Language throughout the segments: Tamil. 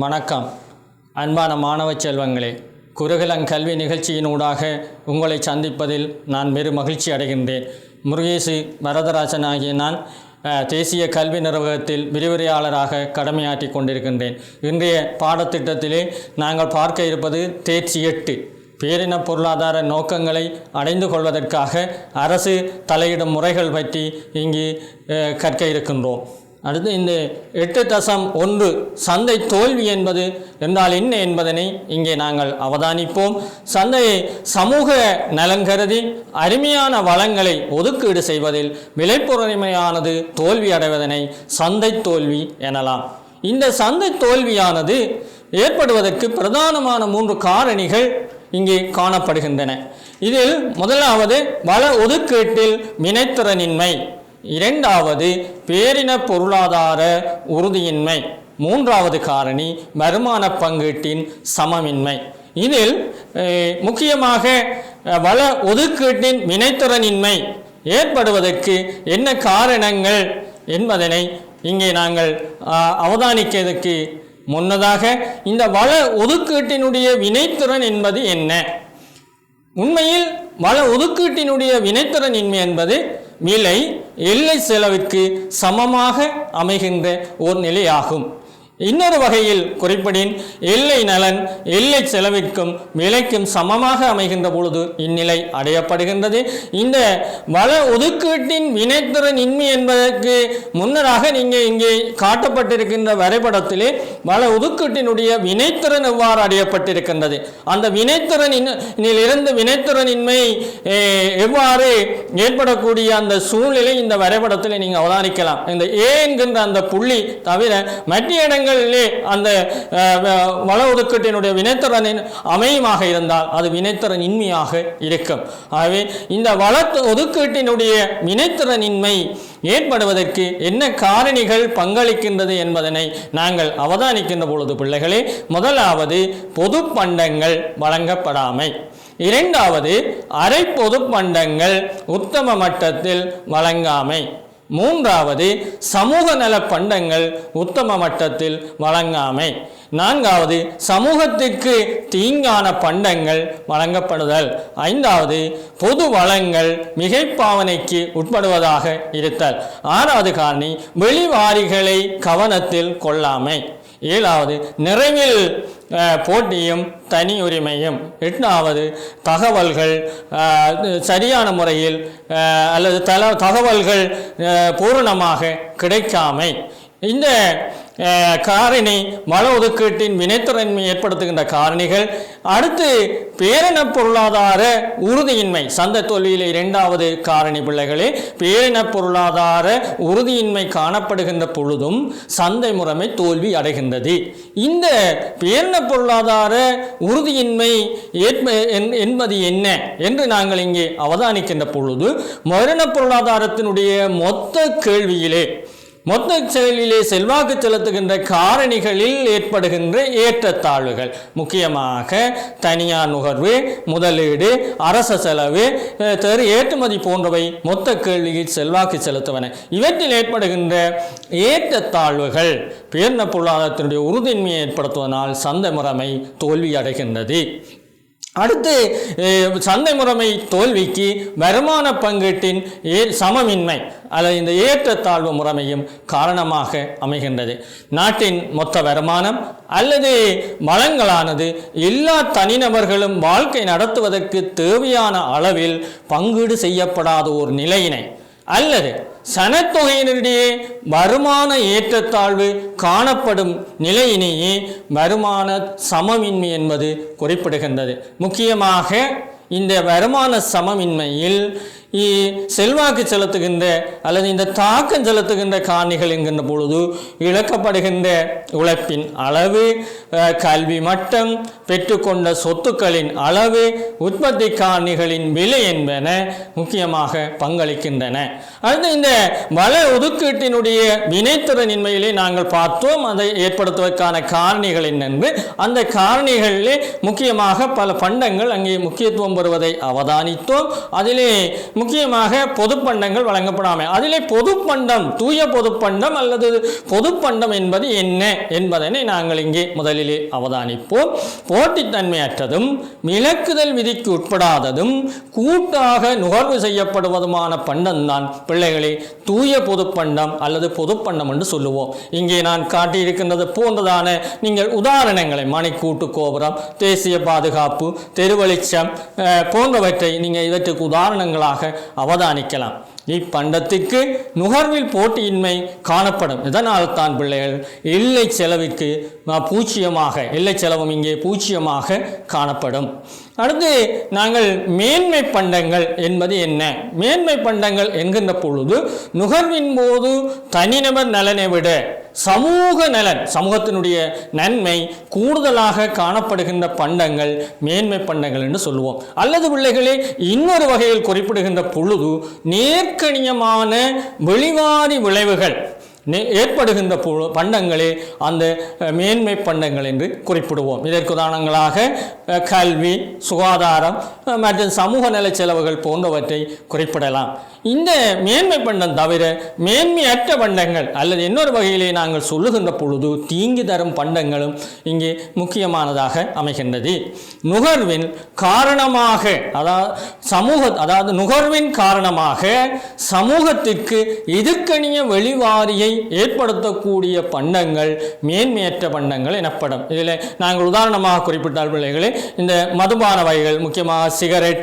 வணக்கம். அன்பான மாணவ செல்வங்களே, குருகுலம் கல்வி நிகழ்ச்சியினூடாக உங்களை சந்திப்பதில் நான் பெரும் மகிழ்ச்சி அடைகின்றேன். முருகேசு வரதராஜன் ஆகிய நான் தேசிய கல்வி நிறுவனத்தில் விரிவுரையாளராக கடமையாற்றி கொண்டிருக்கின்றேன். இன்றைய பாடத்திட்டத்திலே நாங்கள் பார்க்க இருப்பது தேர்ச்சி 8 பேரின பொருளாதார நோக்கங்களை அடைந்து கொள்வதற்காக அரசு தலையிடும் முறைகள் பற்றி இங்கு கற்க இருக்கின்றோம். அடுத்து இந்த 8.1 சந்தை தோல்வி என்பது என்றால் என்ன என்பதனை இங்கே நாங்கள் அவதானிப்போம். சந்தையை சமூக நலன் கருதி அருமையான வளங்களை ஒதுக்கீடு செய்வதில் விலைப்புறமையானது தோல்வி அடைவதனை சந்தை தோல்வி எனலாம். இந்த சந்தை தோல்வியானது ஏற்படுவதற்கு பிரதானமான 3 காரணிகள் இங்கே காணப்படுகின்றன. இதில் முதலாவது வள ஒதுக்கீட்டில் வினைத்திறனின்மை, இரண்டாவது பேரின பொருளாதார உறுதியின்மை, மூன்றாவது காரணி வருமான பங்கீட்டின் சமமின்மை. இதில் முக்கியமாக வள ஒதுக்கீட்டின் வினைத்திறனின்மை ஏற்படுவதற்கு என்ன காரணங்கள் என்பதனை இங்கே நாங்கள் அவதானிக்கிறதுக்கு முன்னதாக இந்த வள ஒதுக்கீட்டினுடைய வினைத்திறன் என்பது என்ன? உண்மையில் வள ஒதுக்கீட்டினுடைய வினைத்திறனின்மை என்பது விலை எல்லை செலவிற்கு சமமாக அமைகின்ற ஒரு நிலையாகும். இன்னொரு வகையில் குறிப்பிடின் எல்லை நலன் எல்லை செலவிற்கும் விலைக்கும் சமமாக அமைகின்ற பொழுது இந்நிலை அடையப்படுகின்றது. இந்த வள ஒதுக்கீட்டின் வினைத்திறன் இன்மை என்பதற்கு முன்னராக நீங்கள் இங்கே காட்டப்பட்டிருக்கின்ற வரைபடத்திலே வள ஒதுக்கீட்டினுடைய வினைத்திறன் எவ்வாறு அடையப்பட்டிருக்கின்றது, அந்த வினைத்திறனிலிருந்து வினைத்திறனின்மை எவ்வாறு ஏற்படக்கூடிய அந்த சூழ்நிலை இந்த வரைபடத்தில் நீங்கள் அவதானிக்கலாம். இந்த ஏ என்கின்ற அந்த புள்ளி தவிர மற்ற இடங்கள் அந்த வள ஒதுக்கீட்டினுடைய வினைத்திறனின் அமையமாக இருந்தால் அது வினைத்திறன் இன்மையாக இருக்கும். ஆகவே இந்த வள ஒதுக்கீட்டினுடைய வினைத்திறனின்மை ஏற்படுவதற்கு என்ன காரணிகள் பங்களிக்கின்றது என்பதனை நாங்கள் அவதானிக்கின்ற பொழுது பிள்ளைகளே, முதலாவது பொது பண்டங்கள் வழங்கப்படாமை, இரண்டாவது அரை பொது பண்டங்கள் உத்தம மட்டத்தில் வழங்காமை, மூன்றாவது சமூக நல பண்டங்கள் உத்தம மட்டத்தில் வழங்காமை, நான்காவது சமூகத்திற்கு தீங்கான பண்டங்கள் வழங்கப்படுதல், ஐந்தாவது பொது வளங்கள் மிகைப்பாவனைக்கு உட்படுவதாக இருத்தல், ஆறாவது காரணி வெளிவாரிகளை கவனத்தில் கொள்ளாமை, ஏழாவது நிறைவில் போட்டியும் தனி உரிமையும், எட்டாவது தகவல்கள் சரியான முறையில் அல்லது தகவல்கள் பூரணமாக கிடைக்காமை. இந்த காரணி வள ஒதுக்கீட்டின் வினைத்திறன்மை ஏற்படுத்துகின்ற காரணிகள். அடுத்து பேரின பொருளாதார உறுதியின்மை, சந்தை தோல்வியில் இரண்டாவது காரணி பிள்ளைகளே. பேரின பொருளாதார உறுதியின்மை காணப்படுகின்ற பொழுதும் சந்தை முறைமை தோல்வி அடைகின்றது. இந்த பேரின பொருளாதார உறுதியின்மை என்பது என்ன என்று நாங்கள் இங்கே அவதானிக்கின்ற பொழுது பேரின பொருளாதாரத்தினுடைய மொத்த செயலிலே செல்வாக்கு செலுத்துகின்ற காரணிகளில் ஏற்படுகின்ற ஏற்றத்தாழ்வுகள், முக்கியமாக தனியார் நுகர்வு, முதலீடு, அரச செலவு, ஏற்றுமதி போன்றவை மொத்த கேள்வியில் செல்வாக்கு செலுத்துவன. இவற்றில் ஏற்படுகின்ற ஏற்றத்தாழ்வுகள் பேரின பொருளாதாரத்தினுடைய உறுதியின்மையை ஏற்படுத்துவதனால் சந்தை முறைமை தோல்வி அடைகின்றது. அடுத்து சந்தை முறைமை தோல்விக்கு வருமான பங்கீட்டின் சமமின்மை அல்லது இந்த ஏற்றத்தாழ்வு முறைமையும் காரணமாக அமைகின்றது. நாட்டின் மொத்த வருமானம் அல்லது வளங்களானது எல்லா தனிநபர்களும் வாழ்க்கை நடத்துவதற்கு தேவையான அளவில் பங்கீடு செய்யப்படாத ஒரு நிலையினை அல்லது சனத்தொகையினரிடையே வருமான ஏற்றத்தாழ்வு காணப்படும் நிலையினையே வருமான சமமின்மை என்பது குறிப்பிடுகின்றது. முக்கியமாக இந்த வருமான சமமின்மையில் செல்வாக்கு செலுத்துகின்ற அல்லது இந்த தாக்கம் செலுத்துகின்ற காரணிகள் என்கின்ற பொழுது இழக்கப்படுகின்ற உழைப்பின் அளவு, கல்வி மட்டம், பெற்றுக்கொண்ட சொத்துக்களின் அளவு, உற்பத்தி காரணிகளின் விலை என்பன முக்கியமாக பங்களிக்கின்றன. அடுத்து இந்த வள ஒதுக்கீட்டினுடைய வினைத்திறனின்மையிலே நாங்கள் பார்த்தோம் அதை ஏற்படுத்துவதற்கான காரணிகள் என்னென்று. அந்த காரணிகளிலே முக்கியமாக பல பண்டங்கள் அங்கே முக்கியத்துவம் பெறுவதை அவதானித்தோம். அதிலே முக்கியமாக பொதுப்பண்டங்கள் வழங்கப்படாமை. அதிலே பொதுப்பண்டம், தூய பொதுப்பண்டம் அல்லது பொதுப்பண்டம் என்பது என்ன என்பதனை நாங்கள் இங்கே முதலிலே அவதானிப்போம். போட்டித்தன்மையற்றதும் விலக்குதல் விதிக்கு உட்படாததும் கூட்டாக நுகர்வு செய்யப்படுவதுமான பண்டம் தான் பிள்ளைகளே தூய பொதுப்பண்டம் அல்லது பொதுப்பண்டம் என்று சொல்லுவோம். இங்கே நான் காட்டியிருக்கின்றது போன்றதான நீங்கள் உதாரணங்களை மணிக்கூட்டு கோபுரம், தேசிய பாதுகாப்பு, தெருவெளிச்சம் போன்றவற்றை நீங்கள் இதற்கு உதாரணங்களாக அவதானிக்கலாம். இப்பண்டத்திற்கு நுகர்வில் போட்டியின்மை காணப்படும். இதனால் தான் பிள்ளைகள் எல்லை செலவிற்கு பூச்சியமாக, எல்லை செலவும் இங்கே பூச்சியமாக காணப்படும். அடுத்து நாங்கள் மேன்மை பண்டங்கள் என்பது என்ன? மேன்மை பண்டங்கள் என்கின்ற பொழுது நுகர்வின் போது தனிநபர் நலனை விட சமூக நலன், சமூகத்தினுடைய நன்மை கூடுதலாக காணப்படுகின்ற பண்டங்கள் மேன்மை பண்டங்கள் என்று சொல்லுவோம். அல்லது பிள்ளைகளே இன்னொரு வகையில் குறிப்பிடுகின்ற பொழுது நேர்கணியமான வெளிவாரி விளைவுகள் ஏற்படுகின்ற பண்டங்களே அந்த மேன்மை பண்டங்கள் என்று குறிப்பிடுவோம். இதற்கு உதாரணங்களாக கல்வி, சுகாதாரம் மற்றும் சமூக நல செலவுகள் போன்றவற்றை குறிப்பிடலாம். இந்த மேன்மை பண்டம் தவிர மேன்மையற்ற பண்டங்கள் அல்லது இன்னொரு வகையிலே நாங்கள் சொல்லுகின்ற பொழுது தீங்கு தரும் பண்டங்களும் இங்கே முக்கியமானதாக அமைகின்றது. நுகர்வின் காரணமாக, அதாவது நுகர்வின் காரணமாக சமூகத்திற்கு எதிர்க்கணிய வெளிவாரியை ஏற்படுத்தக்கூடிய பண்டங்கள் மேன்மையற்ற பண்டங்கள் எனப்படும். இதில் நாங்கள் உதாரணமாக குறிப்பிட்டால் பிள்ளைகளே இந்த மதுபான வகைகள், முக்கியமாக சிகரெட்,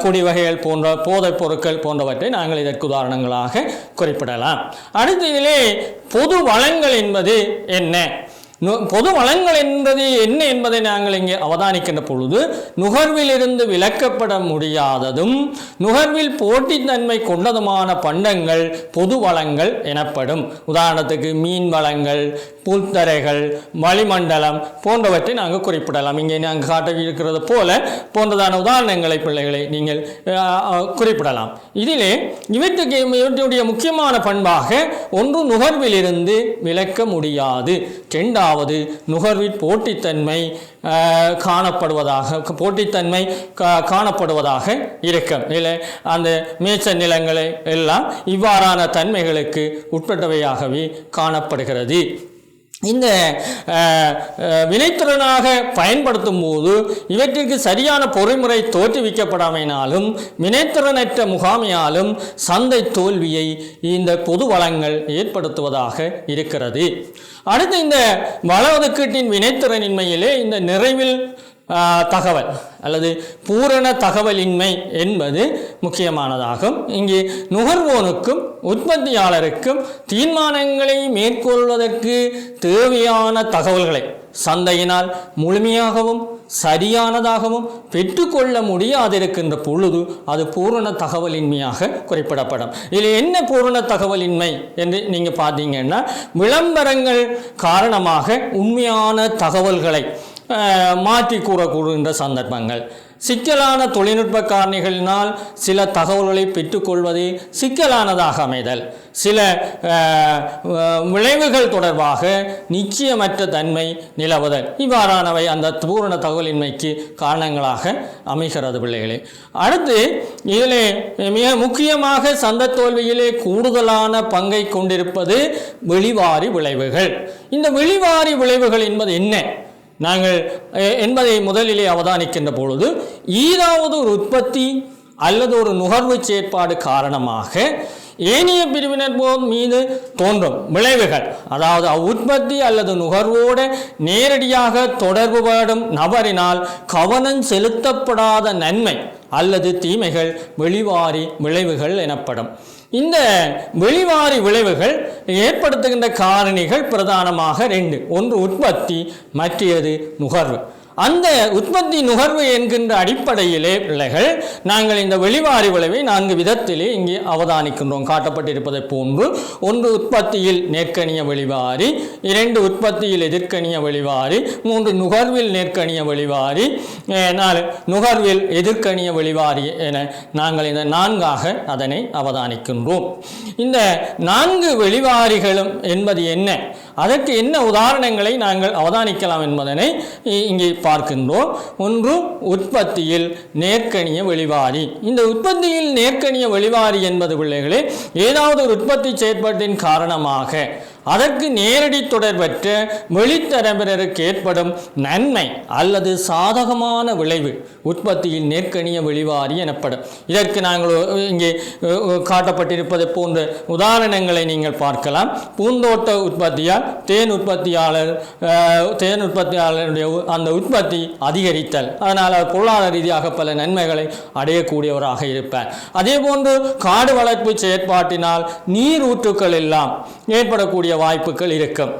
குடி வகைகள் போன்ற போதைப் பொருட்கள் போன்றவற்றை நாங்கள் இதற்கு உதாரணங்களாக குறிப்பிடலாம். அடுத்த இதிலே பொது வளங்கள் என்பது என்ன? பொது வளங்கள் என்பது என்ன என்பதை நாங்கள் இங்கே அவதானிக்கின்ற பொழுது நுகர்விலிருந்து விலக்கப்பட முடியாததும் நுகர்வில் போட்டித்தன்மை கொண்டதுமான பண்டங்கள் பொது வளங்கள் எனப்படும். உதாரணத்துக்கு மீன் வளங்கள், புல்தரைகள், வளிமண்டலம் போன்றவற்றை நாங்கள் குறிப்பிடலாம். இங்கே நாங்கள் காட்டியிருக்கிறது போல போன்றதான உதாரணங்களை பிள்ளைகளை நீங்கள் குறிப்பிடலாம். இதிலே இவற்றுடைய முக்கியமான பண்பாக ஒன்று நுகர்விலிருந்து விலக்க முடியாது, இரண்டாவது நுகர்வில் போட்டித்தன்மை காணப்படுவதாக இருக்கும். இல்லை அந்த மேய்ச்ச நிலங்களை எல்லாம் இவ்வாறான தன்மைகளுக்கு உட்பட்டவையாகவே காணப்படுகிறது. இந்த வினைத்திறனாக பயன்படுத்தும் போது இவற்றிற்கு சரியான பொறிமுறை தோற்றுவிக்கப்படாமையினாலும் வினைத்திறனற்ற முகாமையாலும் சந்தை தோல்வியை இந்த பொது வளங்கள் ஏற்படுத்துவதாக இருக்கிறது. அடுத்து இந்த வள ஒதுக்கீட்டின் வினைத்திறனின்மையிலே இந்த நிறைவில் தகவல் அல்லது பூரண தகவலின்மை என்பது முக்கியமானதாகும். இங்கே நுகர்வோனுக்கும் உற்பத்தியாளருக்கும் தீர்மானங்களை மேற்கொள்வதற்கு தேவையான தகவல்களை சந்தையினால் முழுமையாகவும் சரியானதாகவும் பெற்றுக்கொள்ள முடியாதிருக்கின்ற பொழுது அது பூரண தகவலின்மையாக குறிப்பிடப்படும். இதில் என்ன பூரண தகவலின்மை என்று நீங்கள் பார்த்தீங்கன்னா, விளம்பரங்கள் காரணமாக உண்மையான தகவல்களை மாற்றி கூறக்கூடுகின்ற சந்தர்ப்பங்கள், சிக்கலான தொழில்நுட்ப காரணிகளினால் சில தகவல்களை பெற்றுக்கொள்வது சிக்கலானதாக அமைதல், சில விளைவுகள் தொடர்பாக நிச்சயமற்ற தன்மை நிலவுதல், இவ்வாறானவை அந்த பூரண தகவலின்மைக்கு காரணங்களாக அமைகிறது பிள்ளைகளே. அடுத்து இதிலே மிக முக்கியமாக சந்தை தோல்வியிலே கூடுதலான பங்கை கொண்டிருப்பது வெளிவாரி விளைவுகள். இந்த வெளிவாரி விளைவுகள் என்பது என்ன நாங்கள் என்பதை முதலிலே அவதானிக்கின்ற பொழுது, ஏதாவது ஒரு உற்பத்தி அல்லது ஒரு நுகர்வு செயற்பாடு காரணமாக ஏனைய பிரிவினர் மீது தோன்றும் விளைவுகள், அதாவது உற்பத்தி அல்லது நுகர்வோடு நேரடியாக தொடர்புபடும் நபரினால் கவனம் செலுத்தப்படாத நன்மை அல்லது தீமைகள் வெளிவாரி விளைவுகள் எனப்படும். இந்த வெளிவாரி விளைவுகள் ஏற்படுத்துகின்ற காரணிகள் பிரதானமாக ரெண்டு. ஒன்று உற்பத்தி, மற்றது நுகர்வு. அந்த உற்பத்தி நுகர்வு என்கின்ற அடிப்படையிலே பிள்ளைகள் நாங்கள் இந்த வெளிவாரி விளைவை 4 விதத்திலே இங்கே அவதானிக்கின்றோம். காட்டப்பட்டிருப்பதை போன்று, ஒன்று உற்பத்தியில் நேர்க்கணிய வெளிவாரி, 2 உற்பத்தியில் எதிர்க்கணிய வெளிவாரி, 3 நுகர்வில் நேர்க்கணிய வெளிவாரி, 4 நுகர்வில் எதிர்க்கணிய வெளிவாரி என நாங்கள் இந்த 4ஆக அதனை அவதானிக்கின்றோம். இந்த 4 வெளிவாரிகளும் என்பது என்ன? அதற்கு என்ன உதாரணங்களை நாங்கள் அவதானிக்கலாம் என்பதனை இங்கே பார்க்கின்றோம். ஒன்று, உற்பத்தியில் நேர்க்கணிய வெளிவாரி. இந்த உற்பத்தியில் நேர்க்கணிய வெளிவாரி என்பது பிள்ளைகளே, ஏதாவது ஒரு உற்பத்தி செயற்பாட்டின் காரணமாக அதற்கு நேரடி தொடர்பற்ற வெளித்தரப்பினருக்கு ஏற்படும் நன்மை அல்லது சாதகமான விளைவு உற்பத்தியில் நேர்க்கணிய வெளிவாரி எனப்படும். இதற்கு நாங்கள் இங்கே காட்டப்பட்டிருப்பதை போன்ற உதாரணங்களை நீங்கள் பார்க்கலாம். பூந்தோட்ட உற்பத்தியால் தேன் உற்பத்தியாளருடைய அந்த உற்பத்தி அதிகரித்தல், அதனால் அவர் பொருளாதார ரீதியாக பல நன்மைகளை அடையக்கூடியவராக இருப்பார். அதே போன்று காடு வளர்ப்பு செயற்பாட்டினால் நீர் ஊற்றுக்கள் எல்லாம் ஏற்படக்கூடிய வாய்ப்புகள் இருக்கும்.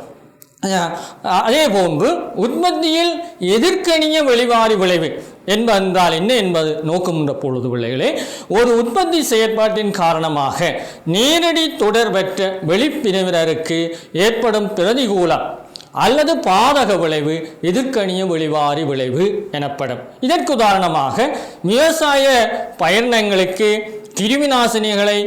அதே போன்று உற்பத்தியில் எதிர்க்கணிய வெளிவாரி விளைவு என்றால் என்ன என்பது நோக்குகின்ற பொழுது பிள்ளைகளே, ஒரு உற்பத்தி செயற்பாட்டின் காரணமாக நேரடி தொடர்பற்ற வெளிப்பிரிவினருக்கு ஏற்படும் பிரதிகூலம் அல்லது பாதக விளைவு எதிர்க்கணிய வெளிவாரி விளைவு எனப்படும். இதற்கு உதாரணமாக விவசாய பயிரினங்களுக்கு கிருமிநாசினிகளை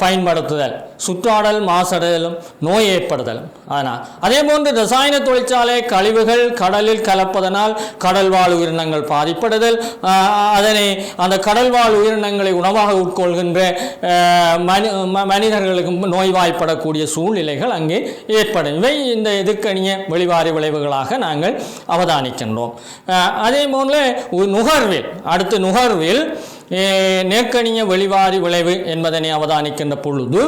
பயன்படுத்துதல், சுற்றாடல் மாசடைதலும் நோய் ஏற்படுதலும். ஆனால் அதே போன்று ரசாயன தொழிற்சாலை கழிவுகள் கடலில் கலப்பதனால் கடல்வாழ் உயிரினங்கள் பாதிப்படுதல், அந்த கடல்வாழ் உயிரினங்களை உணவாக உட்கொள்கின்ற மனிதர்களுக்கு நோய்வாய்ப்படக்கூடிய சூழ்நிலைகள் அங்கே ஏற்படும். இவை இந்த எதிர்க்கணிய வெளிவாரி விளைவுகளாக நாங்கள் அவதானிக்கின்றோம். அதே போல நுகர்வில் நேர்க்கணிய வெளிவாரி விளைவு என்பதனை அவதானிக்கின்ற பொழுது,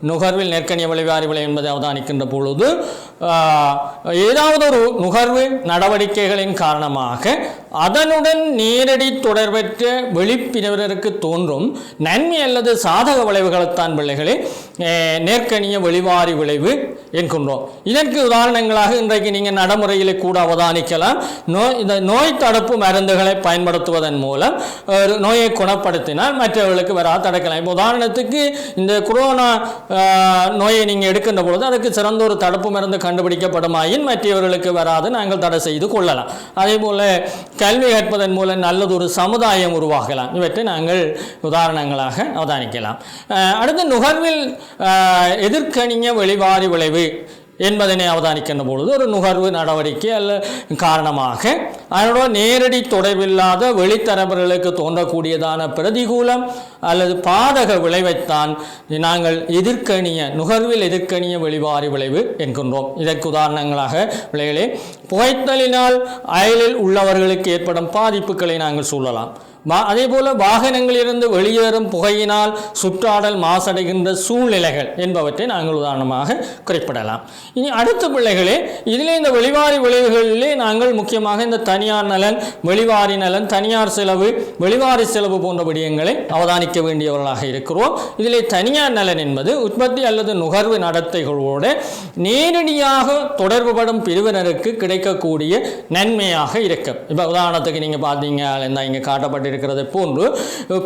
நுகர்வில் நேர்க்கணிய வெளிவாரி விளைவு என்பதை அவதானிக்கின்ற பொழுது, ஏதாவது ஒரு நுகர்வு நடவடிக்கைகளின் காரணமாக அதனுடன் நேரடி தொடர்பற்ற வெளிப்பிரிவினருக்கு தோன்றும் நன்மை அல்லது சாதக விளைவுகளைத்தான் பிள்ளைகளே நேர்க்கணிய வெளிவாரி விளைவு என்கின்றோம். இதற்கு உதாரணங்களாக இன்றைக்கு நீங்கள் நடைமுறையில் கூட அவதானிக்கலாம். இந்த நோய் தடுப்பு மருந்துகளை பயன்படுத்துவதன் மூலம் நோயை குணப்படுத்தினால் மற்றவர்களுக்கு வராது தடுக்கலாம். இப்போ உதாரணத்துக்கு இந்த கொரோனா நோயை நீங்கள் எடுக்கின்ற பொழுது அதுக்கு சிறந்த ஒரு தடுப்பு மருந்து கண்டுபிடிக்கப்படுமாயின் மற்றவர்களுக்கு வராது நாங்கள் தடை செய்து கொள்ளலாம். அதே போல் கல்வி கற்பதன் மூலம் நல்லதொரு சமுதாயம் உருவாகலாம். இவற்றை நாங்கள் உதாரணங்களாக அவதானிக்கலாம். அடுத்து நுகர்வில் எதிர்க்கணிய வெளிவாரி விளைவு என்பதனை அவதானிக்கின்ற பொழுது, ஒரு நுகர்வு நடவடிக்கை அல்ல காரணமாக அதனோட நேரடி தொடர்பில்லாத வெளித்தரப்பர்களுக்கு தோன்றக்கூடியதான பிரதிகூலம் அல்லது பாதக விளைவைத்தான் நாங்கள் நுகர்வில் எதிர்க்கணிய வெளிவாரி விளைவு என்கின்றோம். இதற்கு உதாரணங்களாக விளைவுகளே, புகைத்தலினால் அயலில் உள்ளவர்களுக்கு ஏற்படும் பாதிப்புகளை நாங்கள் சொல்லலாம். அதே போல வாகனங்களிலிருந்து வெளியேறும் புகையினால் சுற்றாடல் மாசடைகின்ற சூழ்நிலைகள் என்பவற்றை நாங்கள் உதாரணமாக குறிப்பிடலாம். இனி அடுத்த பிள்ளைகளே, இதிலே இந்த வெளிவாரி விளைவுகளிலே நாங்கள் முக்கியமாக இந்த தனியார் நலன், வெளிவாரி நலன், தனியார் செலவு, வெளிவாரி செலவு போன்ற விடயங்களை அவதானிக்க வேண்டியவர்களாக இருக்கிறோம். இதிலே தனியார் நலன் என்பது உற்பத்தி அல்லது நுகர்வு நடத்தைகளோடு நேரடியாக தொடர்புபடும் பிரிவினருக்கு கிடைக்கக்கூடிய நன்மையாக இருக்கும். இப்போ உதாரணத்துக்கு நீங்கள் பார்த்தீங்க, இங்கே காட்டப்பட்டிருக்கிறது போன்று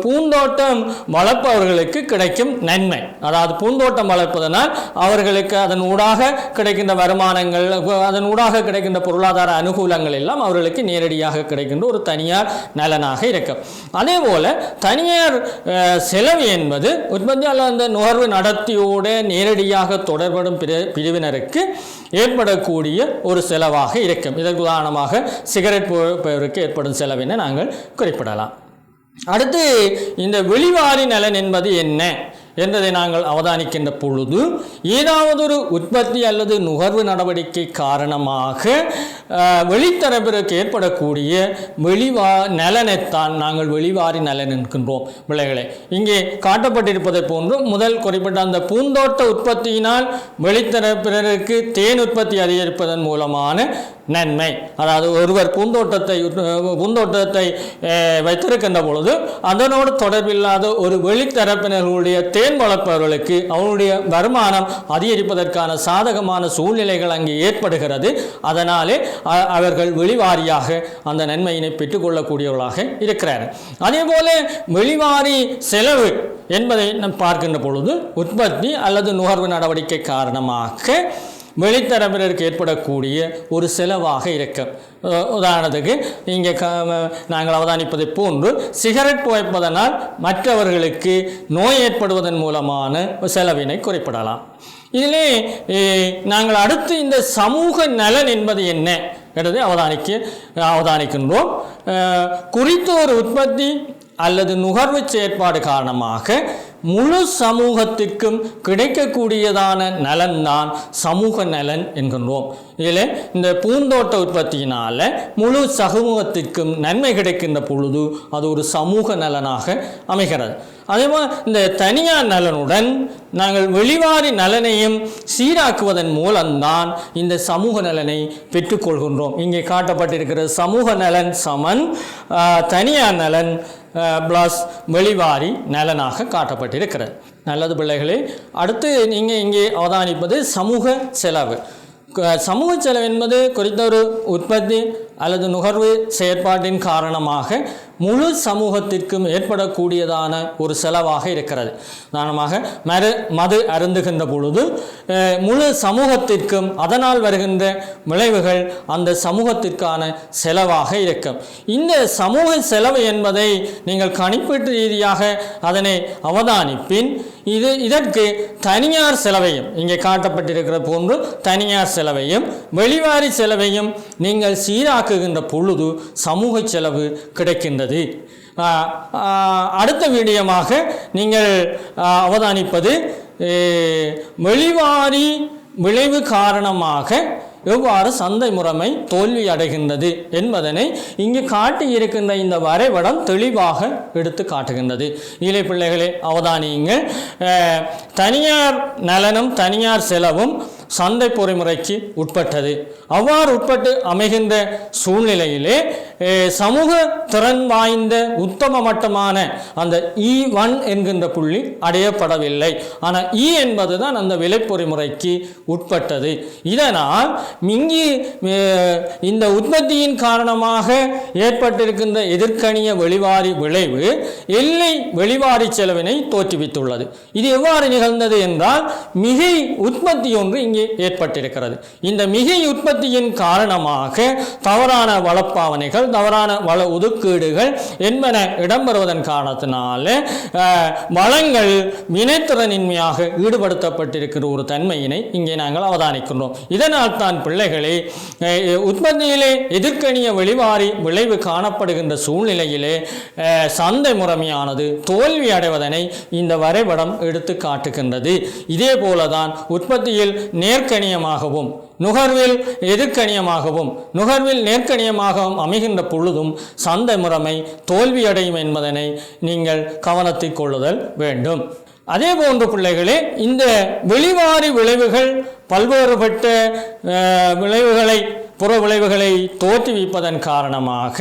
பூந்தோட்டம் வளர்ப்பவர்களுக்கு கிடைக்கும் நன்மை, அதாவது பூந்தோட்டம் வளர்ப்பதனால் அவர்களுக்கு அதன் ஊடாக கிடைக்கின்ற வருமானங்கள், அதன் ஊடாக கிடைக்கின்ற பொருளாதார அனுகூலங்கள் எல்லாம் அவர்களுக்கு நேரடியாக கிடைக்கின்ற ஒரு தனியார் நலனாக இருக்கும். அதே போல தனியார் செலவு என்பது உற்பத்தி அல்லது நுகர்வு நடத்தியோடு நேரடியாக தொடர்படும் பிரிவினருக்கு ஏற்படக்கூடிய ஒரு செலவாக இருக்கும். இதற்கு உதாரணமாக சிகரெட் போருக்கு ஏற்படும் செலவினை நாங்கள் குறிப்பிடலாம். அடுத்து இந்த வெளிவாரி நலன் என்பது என்ன என்பதை நாங்கள் அவதானிக்கின்ற பொழுது, ஏதாவது ஒரு உற்பத்தி அல்லது நுகர்வு நடவடிக்கை காரணமாக வெளித்தரப்பிற்கு ஏற்படக்கூடிய நலனைத்தான் நாங்கள் வெளிவாரி நலன் என்கின்றோம். விளைவுகளை இங்கே காட்டப்பட்டிருப்பதை போன்று முதல் குறிப்பிட்ட அந்த பூந்தோட்ட உற்பத்தியினால் வெளித்தரப்பினருக்கு தேன் உற்பத்தி அதிகரிப்பதன் மூலமான நன்மை, அதாவது ஒருவர் பூந்தோட்டத்தை வைத்திருக்கின்ற பொழுது அதனோடு தொடர்பில்லாத ஒரு வெளித்தரப்பினர்களுடைய தேன் வளர்ப்பவர்களுக்கு அவருடைய வருமானம் அதிகரிப்பதற்கான சாதகமான சூழ்நிலைகள் அங்கே ஏற்படுகிறது. அதனாலே அவர்கள் வெளிவாரியாக அந்த நன்மையினை பெற்றுக்கொள்ளக்கூடியவர்களாக இருக்கிறார்கள். அதே போல வெளிவாரி செலவு என்பதை நாம் பார்க்கின்ற பொழுது உற்பத்தி அல்லது நுகர்வு நடவடிக்கை காரணமாக வெளித்தரப்பினருக்கு ஏற்படக்கூடிய ஒரு செலவாக இருக்கும். உதாரணத்துக்கு இங்கே நாங்கள் அவதானிப்பதை போன்று சிகரெட் புகைப்பதனால் மற்றவர்களுக்கு நோய் ஏற்படுவதன் மூலமான செலவினை குறிப்பிடலாம். இதிலே நாங்கள் அடுத்து இந்த சமூக நலன் என்பது என்ன என்பதை அவதானிக்கின்றோம். குறித்த ஒரு உற்பத்தி அல்லது நுகர்வு செயற்பாடு காரணமாக முழு சமூகத்திற்கும் கிடைக்கக்கூடியதான நலன்தான் சமூக நலன் என்கின்றோம். இதில் இந்த பூந்தோட்ட உற்பத்தியினால் முழு சமூகத்திற்கும் நன்மை கிடைக்கின்ற பொழுது அது ஒரு சமூக நலனாக அமைகிறது. அதேபோல் இந்த தனியார் நலனுடன் நாங்கள் வெளிவாரி நலனையும் சீராக்குவதன் மூலம்தான் இந்த சமூக நலனை பெற்றுக்கொள்கின்றோம். இங்கே காட்டப்பட்டிருக்கிற சமூக நலன் சமன் தனியார் நலன் ப்ளஸ் வெளிவாரி நலனாக காட்டப்பட்டிருக்கிறது. நல்லது பிள்ளைகளே, அடுத்து நீங்கள் இங்கே அவதானிப்பது சமூக செலவு. சமூக செலவு என்பது குறித்த ஒரு உற்பத்தி அல்லது நுகர்வு செயற்பாட்டின் காரணமாக முழு சமூகத்திற்கும் ஏற்படக்கூடியதான ஒரு செலவாக இருக்கிறது. உதாரணமாக மது அருந்துகின்ற பொழுது முழு சமூகத்திற்கும் அதனால் வருகின்ற விளைவுகள் அந்த சமூகத்திற்கான செலவாக இருக்கும். இந்த சமூக செலவு என்பதை நீங்கள் கணிப்பீட்டு ரீதியாக அதனை அவதானிப்பின் இதற்கு தனியார் செலவையும் இங்கே காட்டப்பட்டிருக்கிற போன்று தனியார் செலவையும் வெளிவாரி செலவையும் நீங்கள் சீராக்குகின்ற பொழுது சமூக செலவு கிடைக்கின்றது. அடுத்த வீடியோமாக நீங்கள் அவதானிப்பது வெளிவாரி விளைவு காரணமாக எவ்வாறு சந்தை முறைமை தோல்வி அடைகின்றது என்பதனை இங்கு காட்டியிருக்கின்ற இந்த வரைபடம் தெளிவாக எடுத்து காட்டுகின்றது. இளை பிள்ளைகளே அவதானியுங்கள். தனியார் நலனும் தனியார் செலவும் சந்தை பொறிமுறைக்கு உட்பட்டது. அவ்வாறு உட்பட்டு அமைகின்ற சூழ்நிலையிலே சமூக திறன் வாய்ந்த உத்தம மட்டமான அந்த E1 என்கின்ற புள்ளி அடையப்படவில்லை. ஆனால் E என்பது தான் அந்த விலை பொறிமுறைக்கு உட்பட்டது. இதனால் இங்கு இந்த உற்பத்தியின் காரணமாக ஏற்பட்டிருக்கின்ற எதிர்கணிய வெளிவாரி விளைவு எல்லை வெளிவாரி செலவினை தோற்றுவித்துள்ளது. இது எவ்வாறு நிகழ்ந்தது என்றால் மிகை உற்பத்தி ஒன்று இங்கே ஏற்பட்டிருக்கிறது. இந்த மிகை உற்பத்தியின் காரணமாக தவறான வளப்பாவனைகள் தவறான வள ஒதுக்கீடுகள் என்பன இடம்பெறுவதன் காரணத்தினால வளங்கள் வினைத்திறனின்மையாக ஈடுபடுத்தப்பட்டிருக்கிற ஒரு தன்மையினை இங்கே நாங்கள் அவதானிக்கின்றோம். இதனால் தான் பிள்ளைகளே உற்பத்தியிலே எதிர்கணிய வெளிவாரி விளைவு காணப்படுகின்ற சூழ்நிலையிலே சந்தை முறைமையானது தோல்வி அடைவதனை இந்த வரைபடம் எடுத்து காட்டுகின்றது. இதே போலதான் உற்பத்தியில் நேர்கணியமாகவும் நுகர்வில் எதிர்கணியமாகவும் நுகர்வில் நேர்கணியமாகவும் அமைகின்ற பொழுதும் சந்தை முறைமை தோல்வியடையும் என்பதனை நீங்கள் கவனத்தில் கொள்ளுதல் வேண்டும். அதே போன்ற பிள்ளைகளே இந்த வெளிவாரி விளைவுகள் பல்வேறுபட்ட விளைவுகளை புற விளைவுகளை தோற்றுவிப்பதன் காரணமாக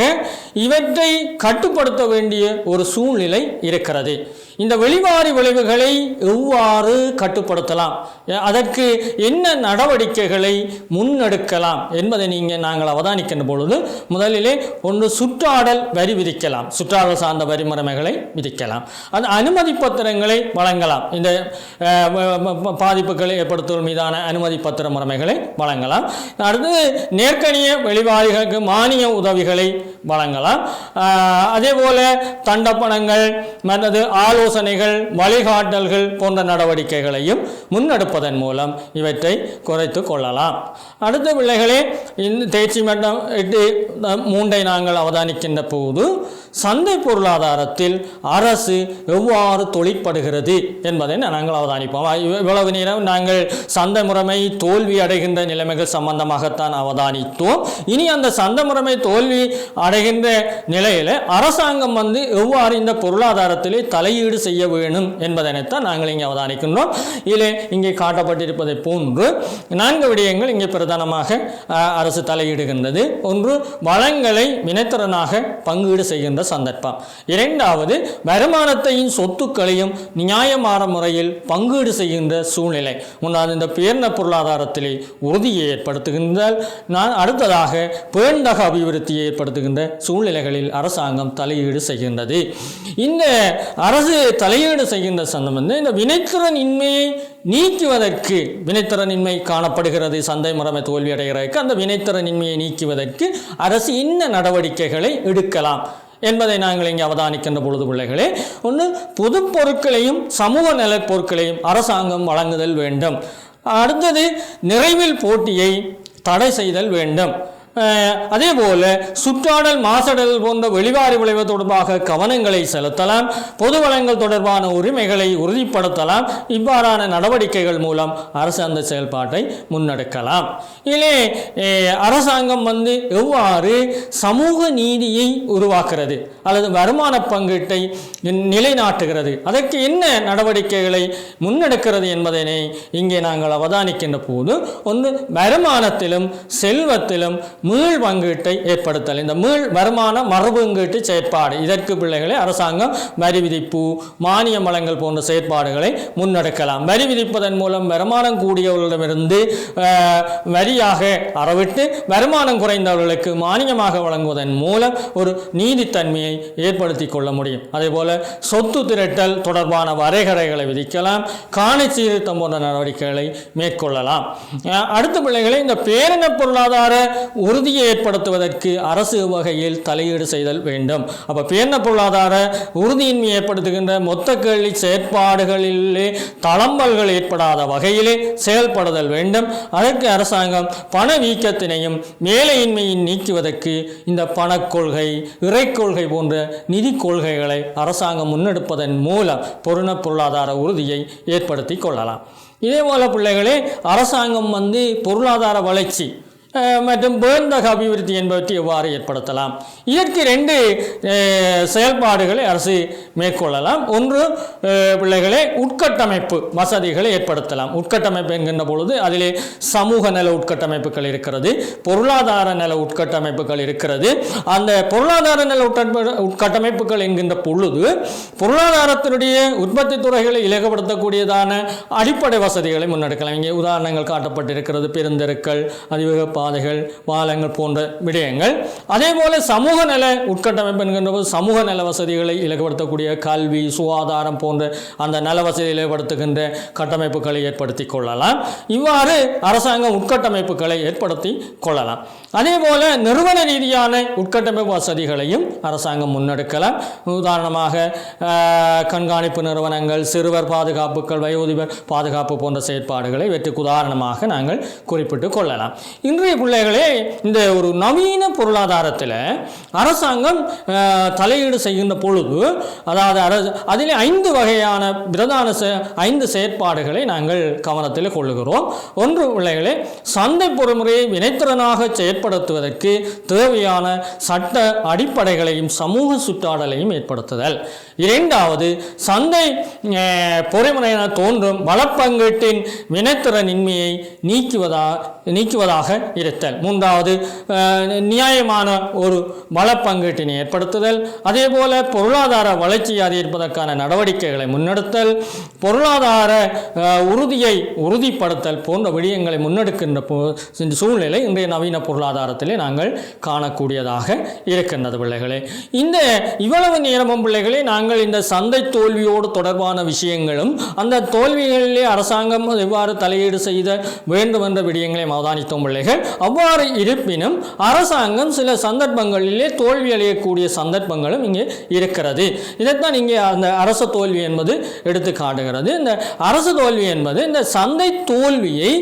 இவற்றை கட்டுப்படுத்த வேண்டிய ஒரு சூழ்நிலை இருக்கிறது. இந்த வெளிவாரி விளைவுகளை எவ்வாறு கட்டுப்படுத்தலாம், அதற்கு என்ன நடவடிக்கைகளை முன்னெடுக்கலாம் என்பதை நாங்கள் அவதானிக்கின்ற பொழுது முதலிலே ஒன்று சுற்றாடல் வரி விதிக்கலாம். சுற்றாடல் சார்ந்த வரி முறைமைகளை விதிக்கலாம். அந்த அனுமதி பத்திரங்களை வழங்கலாம். இந்த பாதிப்புகளை ஏற்படுத்துவதன் மீதான அனுமதி பத்திர முறைமைகளை வழங்கலாம். அடுத்து நேர்கணிய வெளிவாரிகளுக்கு மானிய உதவிகளை வழங்கலாம். அதே போல தண்டப்பணங்கள் மற்றது ஆலோசனைகள் வழிகாட்டல்கள் போன்ற நடவடிக்கைகளையும் முன்னெடுப்பதன் மூலம் இவற்றை குறைத்து கொள்ளலாம். அடுத்த பிள்ளைகளே இந்த தேர்ச்சி மட்டம் 8.3 நாங்கள் அவதானிக்கின்ற போது சந்தை பொருளாதாரத்தில் அரசு எவ்வாறு தொழிற்படுகிறது என்பதை நாங்கள் அவதானிப்போம். இவ்வளவு நேரம் நாங்கள் சந்தை முறைமை தோல்வி அடைகின்ற நிலைமைகள் சம்பந்தமாகத்தான் அவதானித்தோம். இனி அந்த சந்தை முறைமை தோல்வி அடைகின்ற நிலையில் அரசாங்கம் எவ்வாறு இந்த பொருளாதாரத்திலே தலையீடு செய்ய வேண்டும் என்பதனைத்தான் நாங்கள் இங்கே அவதானிக்கின்றோம். இதில் இங்கே காட்டப்பட்டிருப்பதை போன்று 4 விடயங்கள் இங்கே பிரதானமாக அரசு தலையிடுகின்றது. ஒன்று, வளங்களை வினைத்திறனாக பங்கீடு செய்கின்ற சந்தர்ப்பம். இரண்டாவது, வருமானத்தையும் சொத்துக்களையும் நியாயமான முறையில் பங்கீடு செய்கின்ற சூழ்நிலை. முன்னாள் இந்த பேர்ந்த பொருளாதாரத்திலே உறுதியை ஏற்படுத்துகின்றால் அடுத்ததாக பேண்டக அபிவிருத்தியை ஏற்படுத்துகின்ற சூழ்நிலைகளில் அரசாங்கம் தலையீடு செய்கின்றது. இந்த அரசு தலையீடு செய்கின்ற சந்தம் இந்த வினைத்திறன் இன்மையை நீக்குவதற்கு வினைத்திறனின்மை காணப்படுகிறது. சந்தை முறைமை தோல்வி அடைகிறதுக்கு அந்த வினைத்திறனின்மையை நீக்குவதற்கு அரசு என்ன நடவடிக்கைகளை எடுக்கலாம் என்பதை நாங்கள் இங்கே அவதானிக்கின்ற பொழுது பிள்ளைகளே, ஒன்று, பொது பொருட்களையும் சமூக நல பொருட்களையும் அரசாங்கம் வழங்குதல் வேண்டும். அடுத்தது நிறைவில் போட்டியை தடை செய்தல் வேண்டும். அதே போல சுற்றாடல் மாசடல் போன்ற வெளிவாரி விளைவு தொடர்பாக கவனங்களை செலுத்தலாம். பொது வளங்கள் தொடர்பான உரிமைகளை உறுதிப்படுத்தலாம். இவ்வாறான நடவடிக்கைகள் மூலம் அரசு அந்த செயல்பாட்டை முன்னெடுக்கலாம். இதிலே அரசாங்கம் எவ்வாறு சமூக நீதியை உருவாக்குறது அல்லது வருமான பங்கீட்டை நிலைநாட்டுகிறது, அதற்கு என்ன நடவடிக்கைகளை முன்னெடுக்கிறது என்பதனை இங்கே நாங்கள் அவதானிக்கின்ற போது ஒன்று வருமானத்திலும் செல்வத்திலும் மீள் பங்கீட்டை ஏற்படுத்தல். இந்த மீள் வருமான மறுபங்கீட்டு செயற்பாடு, இதற்கு பிள்ளைகளை அரசாங்கம் வரி விதிப்பு மானியம் வழங்கல் போன்ற செயற்பாடுகளை முன்னெடுக்கலாம். வரி விதிப்பதன் மூலம் வருமானம் கூடியவர்களிடமிருந்து வரியாக அறவிட்டு வருமானம் குறைந்தவர்களுக்கு மானியமாக வழங்குவதன் மூலம் ஒரு நீதித்தன்மையை ஏற்படுத்தி கொள்ள முடியும். அதே போல சொத்து திரட்டல் தொடர்பான வரைகரைகளை விதிக்கலாம். காணி சீர்திருத்தம் போன்ற நடவடிக்கைகளை மேற்கொள்ளலாம். அடுத்த பிள்ளைகளை இந்த பேரின பொருளாதார உறுதியை ஏற்படுத்துவதற்கு அரசு வகையில் தலையீடு செய்தல் வேண்டும். அப்போ பேரின பொருளாதார உறுதியின்மை ஏற்படுத்துகின்ற மொத்த கேள்வி செயற்பாடுகளிலே தளம்பல்கள் ஏற்படாத வகையிலே செயல்படுதல் வேண்டும். அதற்கு அரசாங்கம் பணவீக்கத்தினையும் வேலையின்மையை நீக்குவதற்கு இந்த பணக்கொள்கை இறைக்கொள்கை போன்ற நிதி கொள்கைகளை அரசாங்கம் முன்னெடுப்பதன் மூலம் பேரின பொருளாதார உறுதியை ஏற்படுத்தி கொள்ளலாம். இதே போல பிள்ளைகளே அரசாங்கம் பொருளாதார வளர்ச்சி மற்றும் பேர்ந்தக அபிவிருத்தி என்பவற்றை எவ்வாறு ஏற்படுத்தலாம், இதற்கு 2 செயல்பாடுகளை அரசு மேற்கொள்ளலாம். ஒன்று பிள்ளைகளே உட்கட்டமைப்பு வசதிகளை ஏற்படுத்தலாம். உட்கட்டமைப்பு என்கின்ற பொழுது அதிலே சமூக நல உட்கட்டமைப்புகள் இருக்கிறது, பொருளாதார நல உட்கட்டமைப்புகள் இருக்கிறது. அந்த பொருளாதார நல உட்கட்டமைப்புகள் என்கின்ற பொழுது பொருளாதாரத்தினுடைய உற்பத்தி துறைகளை இலகுபடுத்தக்கூடியதான அடிப்படை வசதிகளை முன்னெடுக்கலாம். இங்கே உதாரணங்கள் காட்டப்பட்டிருக்கிறது. பெருந்தெருக்கள், அதிவேக பாதைகள், பாலங்கள் போன்ற விடயங்கள். அதே போல சமூக நல உட்கட்டமைப்பு என்கின்ற போது சமூக நல வசதிகளை இலகுபடுத்தக்கூடிய கல்வி, சுகாதாரம் போன்ற அந்த நல வசதிகளை இலகுபடுத்துகின்ற கட்டமைப்புகளை ஏற்படுத்தி கொள்ளலாம். இவ்வாறு அரசாங்கம் உட்கட்டமைப்புகளை ஏற்படுத்தி கொள்ளலாம். அதே போல நிறுவன ரீதியான உட்கட்டமைப்பு வசதிகளையும் அரசாங்கம் முன்னெடுக்கலாம். உதாரணமாக கண்காணிப்பு நிறுவனங்கள், சிறுவர் பாதுகாப்புகள், வயோதிபர் பாதுகாப்பு போன்ற செயற்பாடுகளை வெற்றுக்கு உதாரணமாக நாங்கள் குறிப்பிட்டு கொள்ளலாம். இன்றைய பிள்ளைகளே இந்த ஒரு நவீன பொருளாதாரத்தில் அரசாங்கம் தலையீடு செய்கின்ற பொழுது அதாவது அதில் 5 வகையான பிரதான 5 செயற்பாடுகளை நாங்கள் கவனத்தில் கொள்ளுகிறோம். ஒன்று பிள்ளைகளே சந்தை பொறிமுறையை வினைத்திறனாக செயற்படுத்துவதற்கு தேவையான சட்ட அடிப்படைகளையும் சமூக சுற்றாடலையும் ஏற்படுத்துதல். 2வது சந்தை பொறிமுறையின தோன்றும் வளப்பங்கீட்டின் வினைத்திறனின்மையை நீக்குவதாக இருத்தல். 3வது நியாயமான ஒரு வளப்பங்கீட்டினை ஏற்படுத்துதல். அதே போல பொருளாதார வளர்ச்சியை அதிகரிப்பதற்கான நடவடிக்கைகளை முன்னெடுத்தல், பொருளாதார உறுதியை உறுதிப்படுத்தல் போன்ற விடயங்களை முன்னெடுக்கின்ற சூழ்நிலை இன்றைய நவீன பொருளாதாரத்திலே நாங்கள் காணக்கூடியதாக இருக்கின்றது. பிள்ளைகளே இந்த இவ்வளவு நேரமும் பிள்ளைகளே நாங்கள் இந்த சந்தை தோல்வியோடு தொடர்பான விஷயங்களும் அந்த தோல்விகளிலே அரசாங்கம் எவ்வாறு தலையீடு செய்த வேண்டும் என்ற விடயங்களை அவதானித்தோம். பிள்ளைகள் அவ்வாறு இருப்பினும் அரசாங்கம் சில சந்தர்ப்பங்களிலே தோல்வி அடையக்கூடிய சந்தர்ப்பங்களும் இங்கே இருக்கிறது. இதைத்தான் இங்கே அந்த அரசு தோல்வி என்பது எடுத்து காட்டுகிறது. இந்த அரசு தோல்வி என்பது இந்த சந்தை தோல்வியை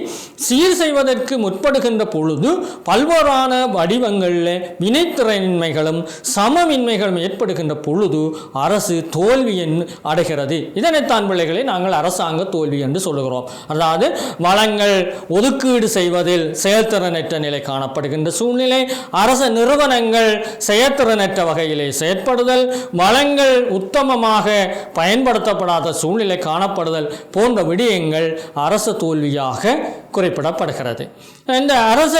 சீர் செய்வதற்கு முற்படுகின்ற பொழுது பல்வேறான வடிவங்களில் வினைத்திறன்மைகளும் சமமின்மைகளும் ஏற்படுகின்ற பொழுது அரசு தோல்வி அடைகிறது. இதனைத்தான் பிள்ளைகளை நாங்கள் அரசாங்க தோல்வி என்று சொல்லுகிறோம். அதாவது வளங்கள் ஒதுக்கீடு செய்வதில் செயல்திறனற்ற நிலை காணப்படுகின்ற சூழ்நிலை, அரச நிறுவனங்கள் செயற்திறனற்ற வகையிலே செயற்படுதல், வளங்கள் உத்தமமாக பயன்படுத்தப்படாத சூழ்நிலை காணப்படுதல் போன்ற விடயங்கள் அரச தோல்வியாக குறிப்பிடப்படுகிறது. இந்த அரச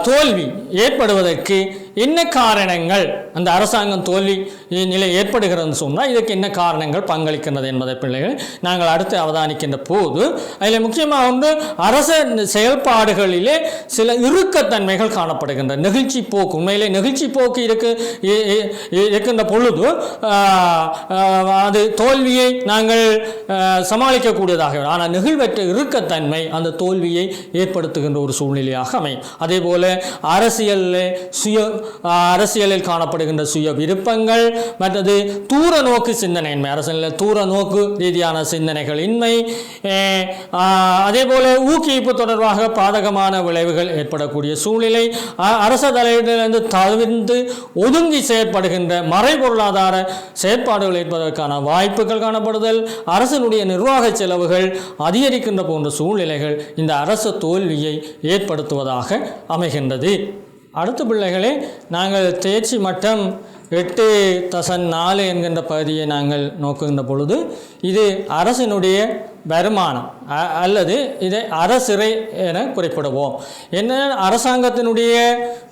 தோல்வி ஏற்படுவதற்கு என்ன காரணங்கள், அந்த அரசாங்கம் தோல்வி நிலை ஏற்படுகிறது சொன்னால் இதற்கு என்ன காரணங்கள் பங்களிக்கின்றது என்பதை பிள்ளைகள் நாங்கள் அடுத்து அவதானிக்கின்ற போது அதில் முக்கியமாக ஒன்று அரச செயல்பாடுகளிலே சில இறுக்கத்தன்மைகள் காணப்படுகின்றன. நெகிழ்ச்சி போக்கு, உண்மையிலே நெகிழ்ச்சி போக்கு இருக்கின்ற பொழுது அது தோல்வியை நாங்கள் சமாளிக்கக்கூடியதாக, ஆனால் நெகிழ்வற்ற இறுக்கத்தன்மை அந்த தோல்வியை ஏற்படுத்துகின்ற ஒரு சூழ்நிலையாக அமையும். அதே போல அரசியலில் அரசியலில் காணப்படுகின்ற சுய விருப்பங்கள், மற்றது தூர நோக்கு சிந்தனையின்மை, அரசியலில் தூர நோக்கு ரீதியான சிந்தனைகள் இன்மை, அதே போல ஊக்குவிப்பு தொடர்பாக பாதகமான விளைவுகள் ஏற்படக்கூடிய சூழ்நிலை, அரச தலையிலிருந்து தவிர்த்து ஒதுங்கி செயற்படுகின்ற மறை பொருளாதார செயற்பாடுகள் ஏற்பதற்கான வாய்ப்புகள் காணப்படுதல், அரசனுடைய நிர்வாக செலவுகள் அதிகரிக்கின்ற போன்ற சூழ்நிலைகள் இந்த அரச தோல்வியை ஏற்படுத்துவதாக அமைகின்றது. அடுத்த பிள்ளைகளே, நாங்கள் தேர்ச்சி மட்டம் 8.4 என்கின்ற பகுதியை நாங்கள் நோக்குகின்ற பொழுது இது அரசினுடைய வருமானம் அல்லது இதை அரசிறை என குறிப்பிடுவோம். என்ன, அரசாங்கத்தினுடைய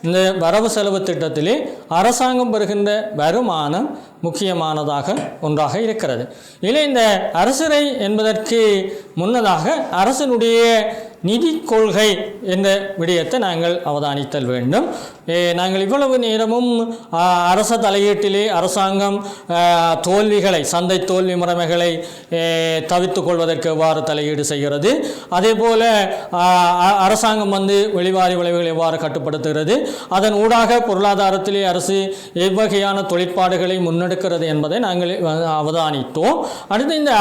இந்த வரவு செலவு திட்டத்திலே அரசாங்கம் பெறுகின்ற வருமானம் முக்கியமானதாக ஒன்றாக இருக்கிறது. இல்லை, இந்த அரசிறை என்பதற்கு முன்னதாக அரசனுடைய நிதி கொள்கை என்ற விடயத்தை நாங்கள் அவதானித்தல் வேண்டும். நாங்கள் இவ்வளவு நேரமும் அரச தலையீட்டிலே அரசாங்கம் தோல்விகளை, சந்தை தோல்வி முறைமைகளை தவிர்த்து கொள்வதற்கு எவ்வாறு தலையீடு செய்கிறது, அதே போல அரசாங்கம் வெளிவாரி விளைவுகளை எவ்வாறு கட்டுப்படுத்துகிறது, அதன் ஊடாக பொருளாதாரத்திலே அரசு எவ்வகையான தொழிற்பாடுகளை முன்னெடுக்கிறது என்பதை நாங்கள் அவதானித்தோம். அடுத்து இந்த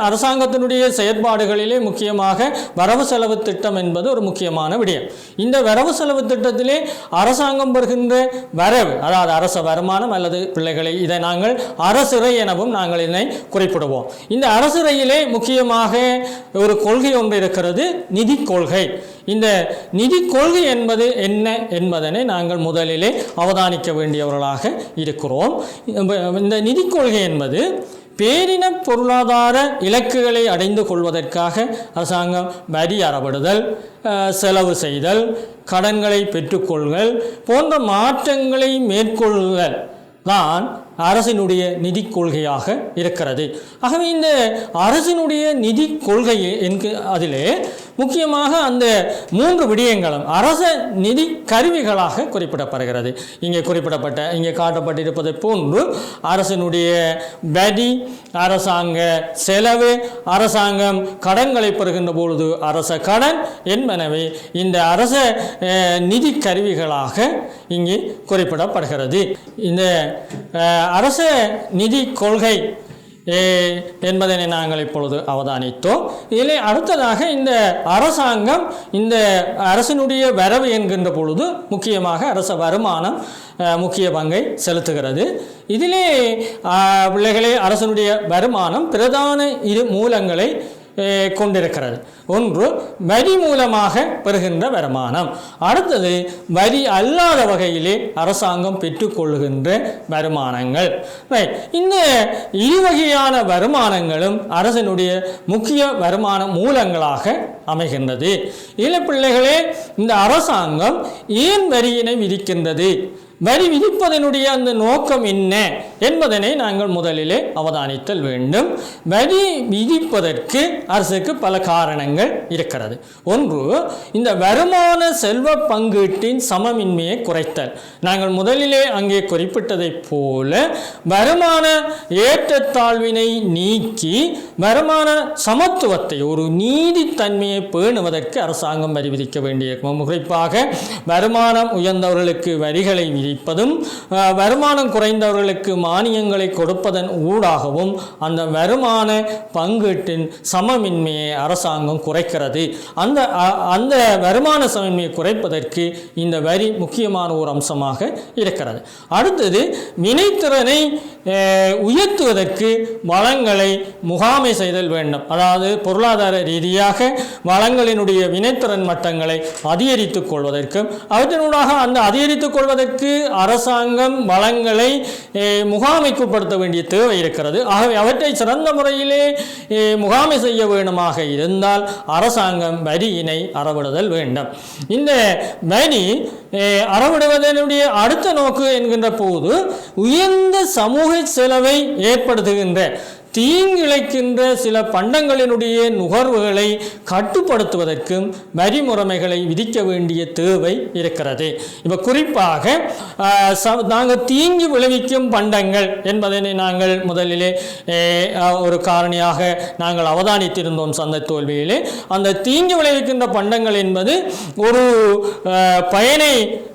அரசாங்கத்தினுடைய செயற்பாடுகளிலே முக்கியமாக வரவு செலவு திட்டம் என்பது ஒரு முக்கியமான விடயம். இந்த வரவு செலவு திட்டத்திலே அரசாங்கம் பெறுகின்ற வரவு, அதாவது அரச வருமானம் அல்லது பிள்ளைகளை, இதை நாங்கள் அரசிறை எனவும் நாங்கள் இதனை குறிப்பிடுவோம். இந்த அரசிறையிலே முக்கியமாக ஒரு கொள்கை ஒன்று இருக்கிறது, நிதி கொள்கை. இந்த நிதி கொள்கை என்பது என்ன என்பதனை நாங்கள் முதலிலே அவதானிக்க வேண்டியவர்களாக இருக்கிறோம். இந்த நிதி கொள்கை என்பது பேரின பொருளாதார இலக்குகளை அடைந்து கொள்வதற்காக அரசாங்கம் வரி அறவிடுதல், செலவு செய்தல், கடன்களை பெற்றுக்கொள்ளுதல் போன்ற மாற்றங்களை மேற்கொள்ளுதல் தான் அரசினுடைய நிதி கொள்கையாக இருக்கிறது. ஆகவே இந்த அரசினுடைய நிதி கொள்கை அதிலே முக்கியமாக அந்த 3 விடயங்களும் அரச நிதி கருவிகளாக குறிப்பிடப்படுகிறது. இங்கே காட்டப்பட்டிருப்பதை போன்று அரசினுடைய வரி, அரசாங்க செலவு, அரசாங்கம் கடன்களை பெறுகின்ற பொழுது அரச கடன் என்பனவே இந்த அரச நிதி கருவிகளாக இங்கே குறிப்பிடப்படுகிறது. இந்த அரச நிதி கொள்கை என்பதனை நாங்கள் இப்பொழுது அவதானித்தோம். இதிலே அடுத்ததாக இந்த அரசாங்கம் இந்த அரசினுடைய வரவு என்கின்ற பொழுது முக்கியமாக அரச வருமானம் முக்கிய பங்கை செலுத்துகிறது. இதிலே பிள்ளைகளே, அரசனுடைய வருமானம் பிரதான 2 மூலங்களை கொண்டிருக்கிறது. ஒன்று வரி மூலமாக பெறுகின்ற வருமானம், அடுத்தது வரி அல்லாத வகையிலே அரசாங்கம் பெற்றுக்கொள்கின்ற வருமானங்கள். இந்த 2 வகையான வருமானங்களும் அரசனுடைய முக்கிய வருமான மூலங்களாக அமைகின்றது. பிள்ளைகளே, இந்த அரசாங்கம் ஏன் வரியினை விதிக்கின்றது, வரி விதிப்பதனுடைய அந்த நோக்கம் என்ன என்பதனை நாங்கள் முதலிலே அவதானித்தல் வேண்டும். வரி விதிப்பதற்கு அரசுக்கு பல காரணங்கள் இருக்கிறது. ஒன்று, இந்த வருமான செல்வ பங்கீட்டின் சமமின்மையை குறைத்தல். நாங்கள் முதலிலே அங்கே குறிப்பிட்டதை போல வருமான ஏற்றத்தாழ்வினை நீக்கி வருமான சமத்துவத்தை, ஒரு நீதித்தன்மையை பேணுவதற்கு அரசாங்கம் வரி விதிக்க வேண்டிய, குறிப்பாக வருமானம் உயர்ந்தவர்களுக்கு வரிகளை விதிப்பதும் வருமானம் குறைந்தவர்களுக்கு மானியங்களை கொடுப்பதன் ஊடாகவும் அந்த வருமான பங்கீட்டின் சமமின்மையை அரசாங்கம் குறைக்கிறது. அந்த வருமான சமமின்மையை குறைப்பதற்கு இந்த வரி முக்கியமான ஒரு அம்சமாக இருக்கிறது. அடுத்தது, வினைத்திறனை உயர்த்துவதற்கு வளங்களை முகாமை செய்தல் வேண்டும். அதாவது பொருளாதார ரீதியாக வளங்களினுடைய வினைத்திறன் மட்டங்களை அதிகரித்துக் கொள்வதற்கும் அவற்றினூடாக அந்த அதிகரித்துக் கொள்வதற்கு அரசாங்கம் வளங்களை முகாமைக்குட்படுத்த வேண்டிய தேவை இருக்கிறது. ஆகவே அவற்றை சிறந்த முறையிலே முகாமை செய்ய வேண்டுமாக இருந்தால் அரசாங்கம் வரியினை அறவிடுதல் வேண்டும். இந்த வரி அறவிடுவதனுடைய அடுத்த நோக்கு என்கின்ற போது உயர்ந்த சமூக செலவை ஏற்படுத்துகின்ற தீங்கிழைக்கின்ற சில பண்டங்களினுடைய நுகர்வுகளை கட்டுப்படுத்துவதற்கும் வரி முறைமைகளை விதிக்க வேண்டிய தேவை இருக்கிறது. இப்போ குறிப்பாக நாங்கள் தீங்கி விளைவிக்கும் பண்டங்கள் என்பதனை நாங்கள் முதலிலே ஒரு காரணியாக நாங்கள் அவதானித்திருந்தோம் சந்தை தோல்வியிலே. அந்த தீங்கி விளைவிக்கின்ற பண்டங்கள் என்பது ஒரு பயனை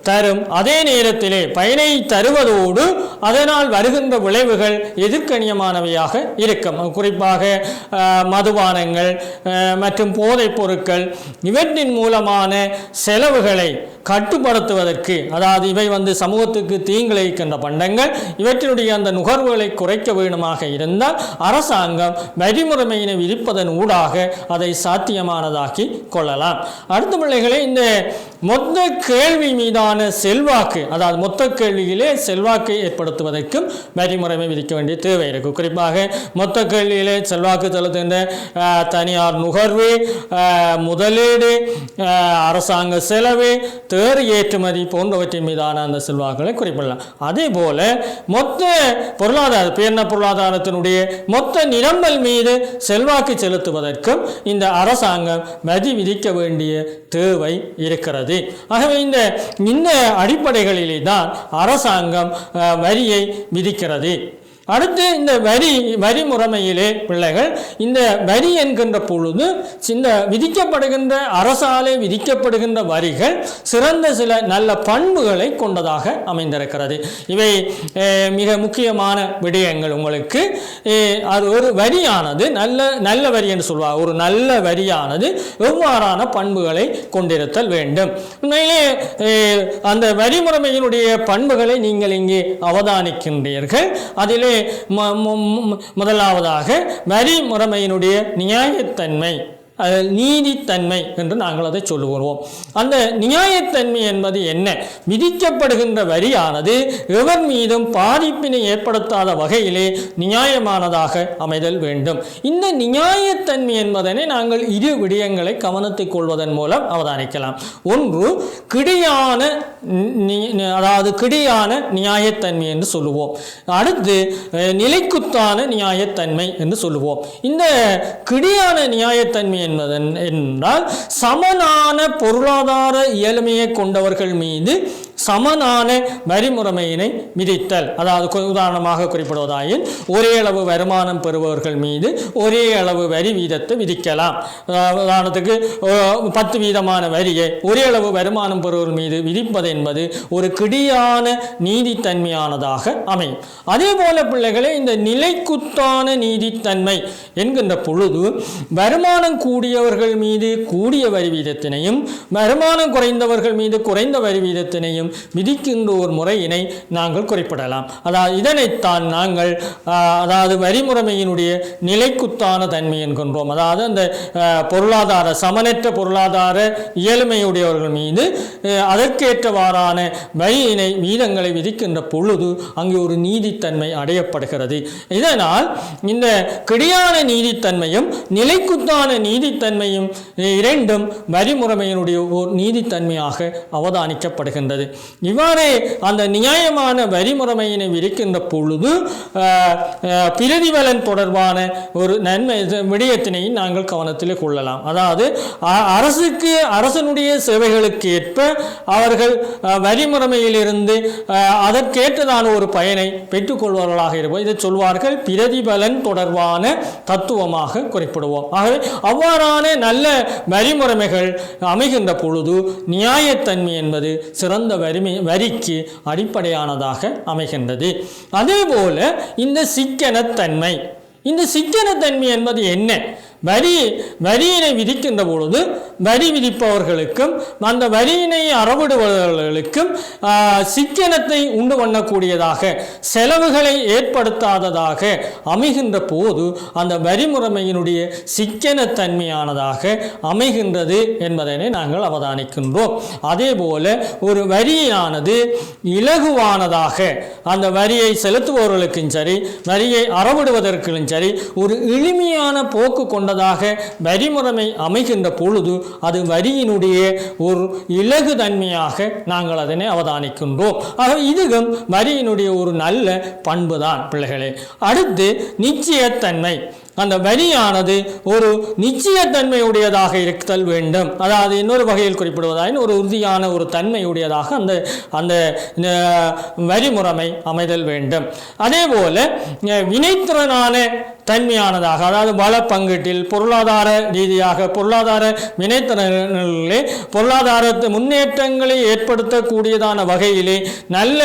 தரும். அதே நேரத்திலே பயனை தருவதோடு அதனால் வருகின்ற விளைவுகள் எதிர்கணியமானவையாக இருக்கும். குறிப்பாக மதுபானங்கள் மற்றும் போதைப் பொருட்கள் இவற்றின் மூலமான செலவுகளை கட்டுப்படுத்துவதற்கு, அதாவது இவை சமூகத்துக்கு தீங்கிழைக்கின்ற பண்டங்கள், இவற்றினுடைய அந்த நுகர்வுகளை குறைக்க வேண்டுமாக இருந்தால் அரசாங்கம் வரிமுறைமையினை விதிப்பதன் ஊடாக அதை சாத்தியமானதாக்கி கொள்ளலாம். அடுத்த பிள்ளைகளே, இந்த மொத்த கேள்வி மீதான செல்வாக்கு, அதாவது மொத்த கேள்வியிலே செல்வாக்கை ஏற்படுத்துவதற்கும் வரிமுறைமை விதிக்க வேண்டிய தேவை இருக்கு. குறிப்பாக மொத்த கேள்வியிலே செல்வாக்கு செலுத்துகின்ற தனியார் நுகர்வு, முதலீடு, அரசாங்க செலவு, தேறு ஏற்றுமதி போன்றவற்றின் மீதான அந்த செல்வாக்குகளை குறிப்பிடலாம். அதே போல மொத்த பொருளாதாரத்தினுடைய மொத்த நிரம்பல் மீது செல்வாக்கு செலுத்துவதற்கும் இந்த அரசாங்கம் வரி விதிக்க வேண்டிய தேவை இருக்கிறது. ஆகவே இந்த அடிப்படைகளிலே தான் அரசாங்கம் வரியை விதிக்கிறது. அடுத்து இந்த வரி முறைமையிலே பிள்ளைகள், இந்த வரி என்கின்ற பொழுது இந்த விதிக்கப்படுகின்ற அரசாலே விதிக்கப்படுகின்ற வரிகள் சிறந்த சில நல்ல பண்புகளை கொண்டதாக அமைந்திருக்கிறது. இவை மிக முக்கியமான விடயங்கள். உங்களுக்கு அது ஒரு வரியானது நல்ல வரி என்று சொல்வார். ஒரு நல்ல வரியானது எவ்வாறான பண்புகளை கொண்டிருத்தல் வேண்டும். உண்மையிலே அந்த வரி முறைமையினுடைய பண்புகளை நீங்கள் இங்கே அவதானிக்கின்றீர்கள். அதிலே முதலாவதாக வரி முறைமையினுடைய நியாயத்தன்மை, நீதித்தன்மை என்று நாங்கள் அதை சொல்லுகிறோம். அந்த நியாயத்தன்மை என்பது என்ன? விதிக்கப்படுகின்ற வரியானது எவர் மீதும் பாதிப்பினை ஏற்படுத்தாத வகையிலே நியாயமானதாக அமைதல் வேண்டும். இந்த நியாயத்தன்மை என்பதனை நாங்கள் இரு விடயங்களை கவனத்தில் கொள்வதன் மூலம் அவதானிக்கலாம். ஒன்று கிடையான நியாயத்தன்மை என்று சொல்லுவோம். அடுத்து நிலைக்குத்தான நியாயத்தன்மை என்று சொல்லுவோம். இந்த கிடையான நியாயத்தன்மை என்றால் சமனான பொருளாதார இயலுமையை கொண்டவர்கள் மீது சமனான வரிமுறைமையினை விதித்தல். அதாவது உதாரணமாக குறிப்பிடுவதாயின் ஒரே அளவு வருமானம் பெறுபவர்கள் மீது ஒரே அளவு வரி வீதத்தை விதிக்கலாம். உதாரணத்துக்கு 10 வீதமான வரியை ஒரே அளவு வருமானம் பெறுபவர்கள் மீது விதிப்பது என்பது ஒரு கிடையான நீதித்தன்மையானதாக அமையும். அதே போல பிள்ளைகளே, இந்த நிலைக்குத்தான நீதித்தன்மை என்கின்ற பொழுது வருமானம் கூடியவர்கள் மீது கூடிய வரி வீதத்தினையும் வருமானம் குறைந்தவர்கள் மீது குறைந்த வரி வீதத்தினையும் விதிக்கின்ற ஒரு முறையினை நாங்கள் குறிப்பிடலாம். அதாவது இதனைத்தான் நாங்கள் வரிமுறைமையினுடைய நிலைக்குத்தான தன்மை என்கின்றோம். அதாவது அந்த சமனற்ற பொருளாதார இயலுமையுடையவர்கள் மீது அதற்கேற்றவாறான வரியினை வீதங்களை விதிக்கின்ற பொழுது அங்கே ஒரு நீதித்தன்மை அடையப்படுகிறது. இதனால் இந்த கிடையான நீதித்தன்மையும் நிலைக்குத்தான நீதித்தன்மையும் இரண்டும் வரிமுறைமையினுடைய ஒரு நீதித்தன்மையாக அவதானிக்கப்படுகின்றது. இவ்வாறே அந்த நியாயமான வரிமுறைமையினை விதிக்கின்ற பொழுது பிரதிபலன் தொடர்பான ஒரு நன்மை விடயத்தினை நாங்கள் கவனத்தில் கொள்ளலாம். அதாவது அரசனுடைய சேவைகளுக்கு ஏற்ப அவர்கள் வரிமுறைமையிலிருந்து அதற்கேற்றதான ஒரு பயனை பெற்றுக்கொள்வார்களாக இருப்போம். இதை சொல்வார்கள் பிரதிபலன் தொடர்பான தத்துவமாக குறிப்பிடுவோம். ஆகவே அவ்வாறான நல்ல வரிமுறைமைகள் அமைகின்ற பொழுது நியாயத்தன்மை என்பது சிறந்த வரிக்கு அடிப்படையானதாக அமைகின்றது. அதே போல இந்த சிக்கனத்தன்மை என்பது என்ன? வரியினை விதிக்கின்ற பொழுது வரி விதிப்பவர்களுக்கும் அந்த வரியினை அறவிடுபவர்களுக்கும் சிக்கனத்தை உண்டு பண்ணக்கூடியதாக செலவுகளை ஏற்படுத்தாததாக அமைகின்ற போது அந்த வரிமுறைமையினுடைய சிக்கனத்தன்மையானதாக அமைகின்றது என்பதனை நாங்கள் அவதானிக்கின்றோம். அதே போல ஒரு வரியானது இலகுவானதாக அந்த வரியை செலுத்துபவர்களுக்கும் சரி வரியை அறவிடுவதற்கும் சரி ஒரு எளிமையான போக்கு கொண்டதாக வரிமுறைமை அமைகின்ற பொழுது அது வரியினுடைய ஒரு இலகு தன்மையாக நாங்கள் அதனை அவதானிக்கின்றோம். ஆக இதுவும் வரியினுடைய ஒரு நல்ல பண்புதான் பிள்ளைகளே. அடுத்து நிச்சயத்தன்மை. அந்த வரியானது ஒரு நிச்சயத்தன்மையுடையதாக இருத்தல் வேண்டும். அதாவது இன்னொரு வகையில் குறிப்பிடுவதாயின் ஒரு உறுதியான ஒரு தன்மையுடையதாக அந்த அந்த வரி முறைமை அமைதல் வேண்டும். அதே போல வினைத்திறனான தன்மையானதாக, அதாவது வள பங்கீட்டில் பொருளாதார ரீதியாக பொருளாதார வினைத்திறனிலே பொருளாதார முன்னேற்றங்களை ஏற்படுத்தக்கூடியதான வகையிலே நல்ல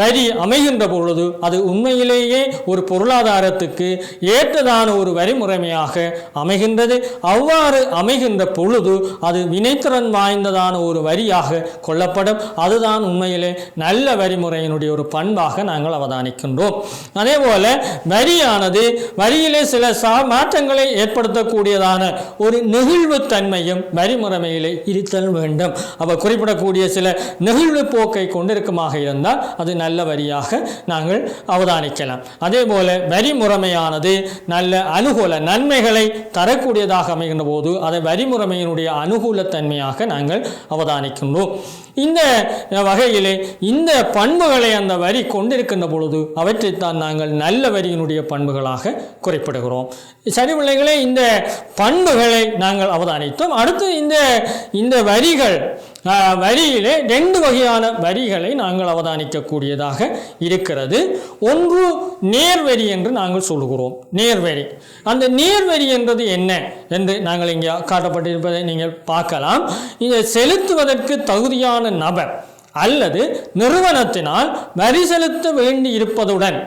வரி அமைகின்ற பொழுது அது உண்மையிலேயே ஒரு பொருளாதாரத்துக்கு ஏற்றதான ஒரு வரி முறைமையாக அமைகின்றது. அவ்வாறு அமைகின்ற பொழுது அது வினைத்திறன் வாய்ந்ததான ஒரு வரியாக கொள்ளப்படும். அதுதான் உண்மையிலே நல்ல வரிமுறையினுடைய ஒரு பண்பாக நாங்கள் அவதானிக்கின்றோம். அதே போல வரியானது வரியிலே சில மாற்றங்களை ஏற்படுத்தக்கூடியதான ஒரு நெகிழ்வு தன்மையும் வரிமுறைமையிலே இருத்தல் வேண்டும். அப்ப குறிப்பிடக்கூடிய சில நெகிழ்வு போக்கை கொண்டிருக்குமாக இருந்தால் அது நல்ல வரியாக நாங்கள் அவதானிக்கலாம். அதே போல வரிமுறைமையானது நல்ல அனுகூல நன்மைகளை தரக்கூடியதாக அமைகின்ற போது அதை வரிமுறைமையினுடைய அனுகூலத்தன்மையாக நாங்கள் அவதானிக்கின்றோம். இந்த வகையிலே இந்த பண்புகளை அந்த வரி கொண்டிருக்கின்ற பொழுது அவற்றைத்தான் நாங்கள் நல்ல வரியினுடைய பண்புகளாக குறிப்பிடுகிறோம். சரி பிள்ளைகளே, இந்த பண்புகளை நாங்கள் அவதானித்தோம். அடுத்து இந்த வரிகள் வரியிலே 2 வகையான வரிகளை நாங்கள் அவதானிக்கக்கூடியதாக இருக்கிறது. ஒன்று நேர்வரி என்று நாங்கள் சொல்லுகிறோம். நேர்வரி, அந்த நேர்வரி என்றது என்ன என்று நாங்கள் இங்கே காட்டப்பட்டிருப்பதை நீங்கள் பார்க்கலாம். இதை செலுத்துவதற்கு தகுதியான நபர் அல்லது நிறுவனத்தினால் வரி செலுத்த வேண்டி இருப்பதுடன்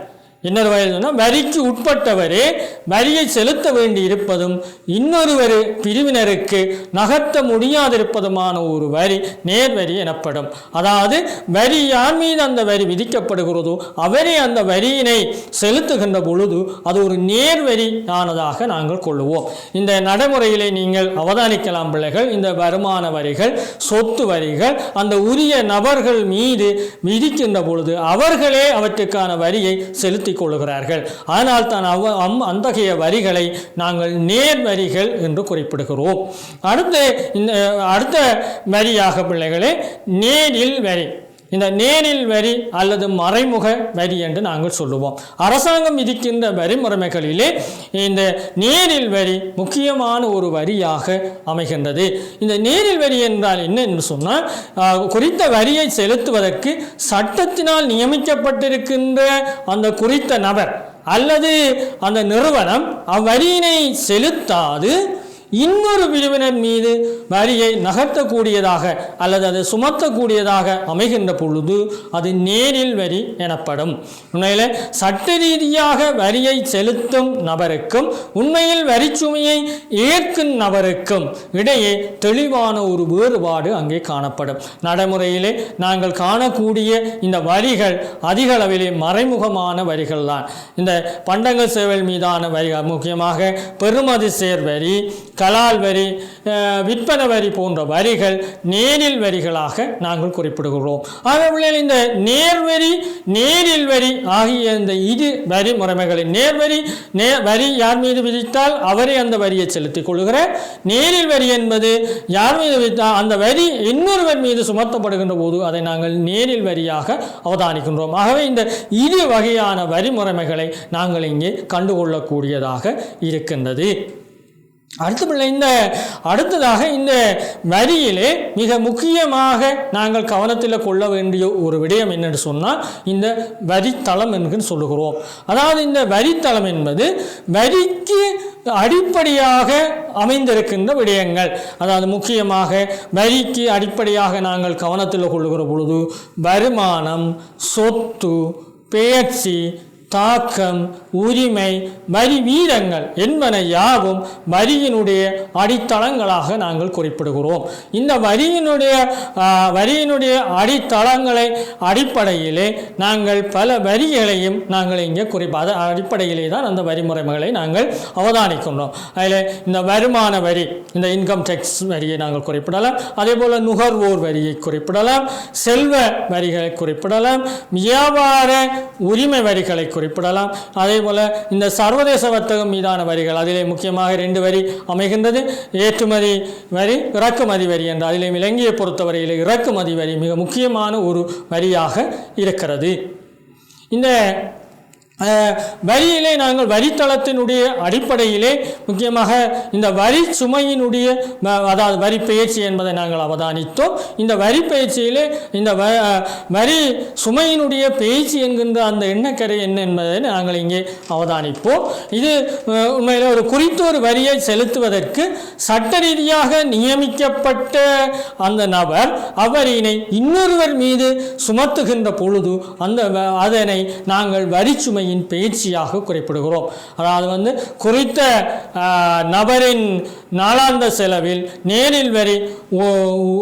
இன்னொரு வயதுனா வரிக்கு உட்பட்டவரே வரியை செலுத்த வேண்டி இருப்பதும் இன்னொரு பிரிவினருக்கு நகர்த்த முடியாதிருப்பதுமான ஒரு வரி நேர்வரி எனப்படும். அதாவது வரி யார் மீது அந்த வரி விதிக்கப்படுகிறதோ அவரே அந்த வரியினை செலுத்துகின்ற பொழுது அது ஒரு நேர்வரி ஆனதாக நாங்கள் கொள்ளுவோம். இந்த நடைமுறையிலே நீங்கள் அவதானிக்கலாம் பிள்ளைகள். இந்த வருமான வரிகள், சொத்து வரிகள் அந்த உரிய நபர்கள் மீது விதிக்கின்ற பொழுது அவர்களே அவற்றுக்கான வரியை செலுத்தி கொள்ளுகிறார்கள். ஆனால் தான் அத்தகைய வரிகளை நாங்கள் நேர் வரிகள் என்று குறிப்பிடுகிறோம். அடுத்த வரியாக பிள்ளைகளே நேரில் வரி. இந்த நேரில் வரி அல்லது மறைமுக வரி என்று நாங்கள் சொல்லுவோம். அரசாங்கம் விதிக்கின்ற வரிமுறைகளிலே இந்த நேரில் வரி முக்கியமான ஒரு வரியாக அமைகின்றது. இந்த நேரில் வரி என்றால் என்ன என்று சொன்னால், குறித்த வரியை செலுத்துவதற்கு சட்டத்தினால் நியமிக்கப்பட்டிருக்கின்ற அந்த குறித்த நபர் அல்லது அந்த நிறுவனம் அவ்வரியினை செலுத்தாது இன்னொரு பிரிவினர் மீது வரியை நகர்த்தக்கூடியதாக அல்லது அதை சுமத்தக்கூடியதாக அமைகின்ற பொழுது அது நேரில் வரி எனப்படும். உண்மையில் சட்ட ரீதியாக வரியை செலுத்தும் நபருக்கும் உண்மையில் வரிச்சுமையை ஏற்கும் நபருக்கும் இடையே தெளிவான ஒரு வேறுபாடு அங்கே காணப்படும். நடைமுறையிலே நாங்கள் காணக்கூடிய இந்த வரிகள் அதிக அளவிலே மறைமுகமான வரிகள் தான். இந்த பண்டங்கள் சேவல் மீதான வரிகள், முக்கியமாக பெறுமதி சேர் வரி, கலால் வரி, விற்பனை வரி போன்ற வரிகள் நேரில் வரிகளாக நாங்கள் குறிப்பிடுகிறோம். ஆகவே இந்த நேர்வரி, நேரில் வரி ஆகிய இந்த இரு வரி முறைமைகளின் வரி யார் மீது விதித்தால் அவரே அந்த வரியை செலுத்திக் கொள்கிறார். நேரில் வரி என்பது யார் மீது விதித்தால் அந்த வரி இன்னொருவர் மீது சுமத்தப்படுகின்ற போது அதை நாங்கள் நேரில் வரியாக அவதானிக்கின்றோம். ஆகவே இந்த இரு வகையான வரி முறைமைகளை நாங்கள் இங்கே கண்டுகொள்ளக்கூடியதாக இருக்கின்றது. அடுத்ததாக இந்த வரியிலே மிக முக்கியமாக நாங்கள் கவனத்தில் கொள்ள வேண்டிய ஒரு விடயம் என்னென்று சொன்னால் இந்த வரித்தளம் என்று சொல்லுகிறோம். அதாவது இந்த வரித்தளம் என்பது வரிக்கு அடிப்படையாக அமைந்திருக்கின்ற விடயங்கள். அதாவது முக்கியமாக வரிக்கு அடிப்படையாக நாங்கள் கவனத்தில் கொள்ளுகிற பொழுது வருமானம், சொத்து, பெயர்ச்சி, தாக்கம், உரிமை, வரி வீதங்கள் என்பன யாவும் வரியினுடைய அடித்தளங்களாக நாங்கள் குறிப்பிடுகிறோம். இந்த வரியினுடைய அடித்தளங்களை அடிப்படையிலே நாங்கள் பல வரிகளையும் நாங்கள் இங்கே அடிப்படையிலே தான் அந்த வரிமுறைகளை நாங்கள் அவதானிக்கின்றோம். அதில் இந்த வருமான வரி, இந்த இன்கம் டேக்ஸ் வரியை நாங்கள் குறிப்பிடலாம். அதே போல் நுகர்வோர் வரியை குறிப்பிடலாம், செல்வ வரிகளை குறிப்பிடலாம், வியாபார உரிமை வரிகளை குறிப்பிடலாம். அதே போல இந்த சர்வதேச வர்த்தகம் மீதான வரிகள், அதிலே முக்கியமாக 2 வரி அமைகின்றது. ஏற்றுமதி வரி, இறக்குமதி வரி என்று. அதிலே இலங்கையை பொறுத்தவரையில் இறக்குமதி வரி மிக முக்கியமான ஒரு வரியாக இருக்கிறது. இந்த வரியிலே நாங்கள் வரித்தளத்தினுடைய அடிப்படையிலே முக்கியமாக இந்த வரி சுமையினுடைய அதாவது வரி பயிற்சி என்பதை நாங்கள் அவதானித்தோம். இந்த வரி பயிற்சியிலே இந்த வரி சுமையினுடைய பயிற்சி என்கின்ற அந்த எண்ணக்கரை என்ன என்பதை நாங்கள் இங்கே அவதானிப்போம். இது உண்மையில் ஒரு குறித்த ஒரு வரியை செலுத்துவதற்கு சட்ட ரீதியாக நியமிக்கப்பட்ட அந்த நபர் அவ்வரியினை இன்னொருவர் மீது சுமத்துகின்ற பொழுது அதனை நாங்கள் வரி சுமை பயிற்சியாக குறிப்பிடுகிறோம். அதாவது குறித்த நபரின் நாளாந்த செலவில் நேரில் வரி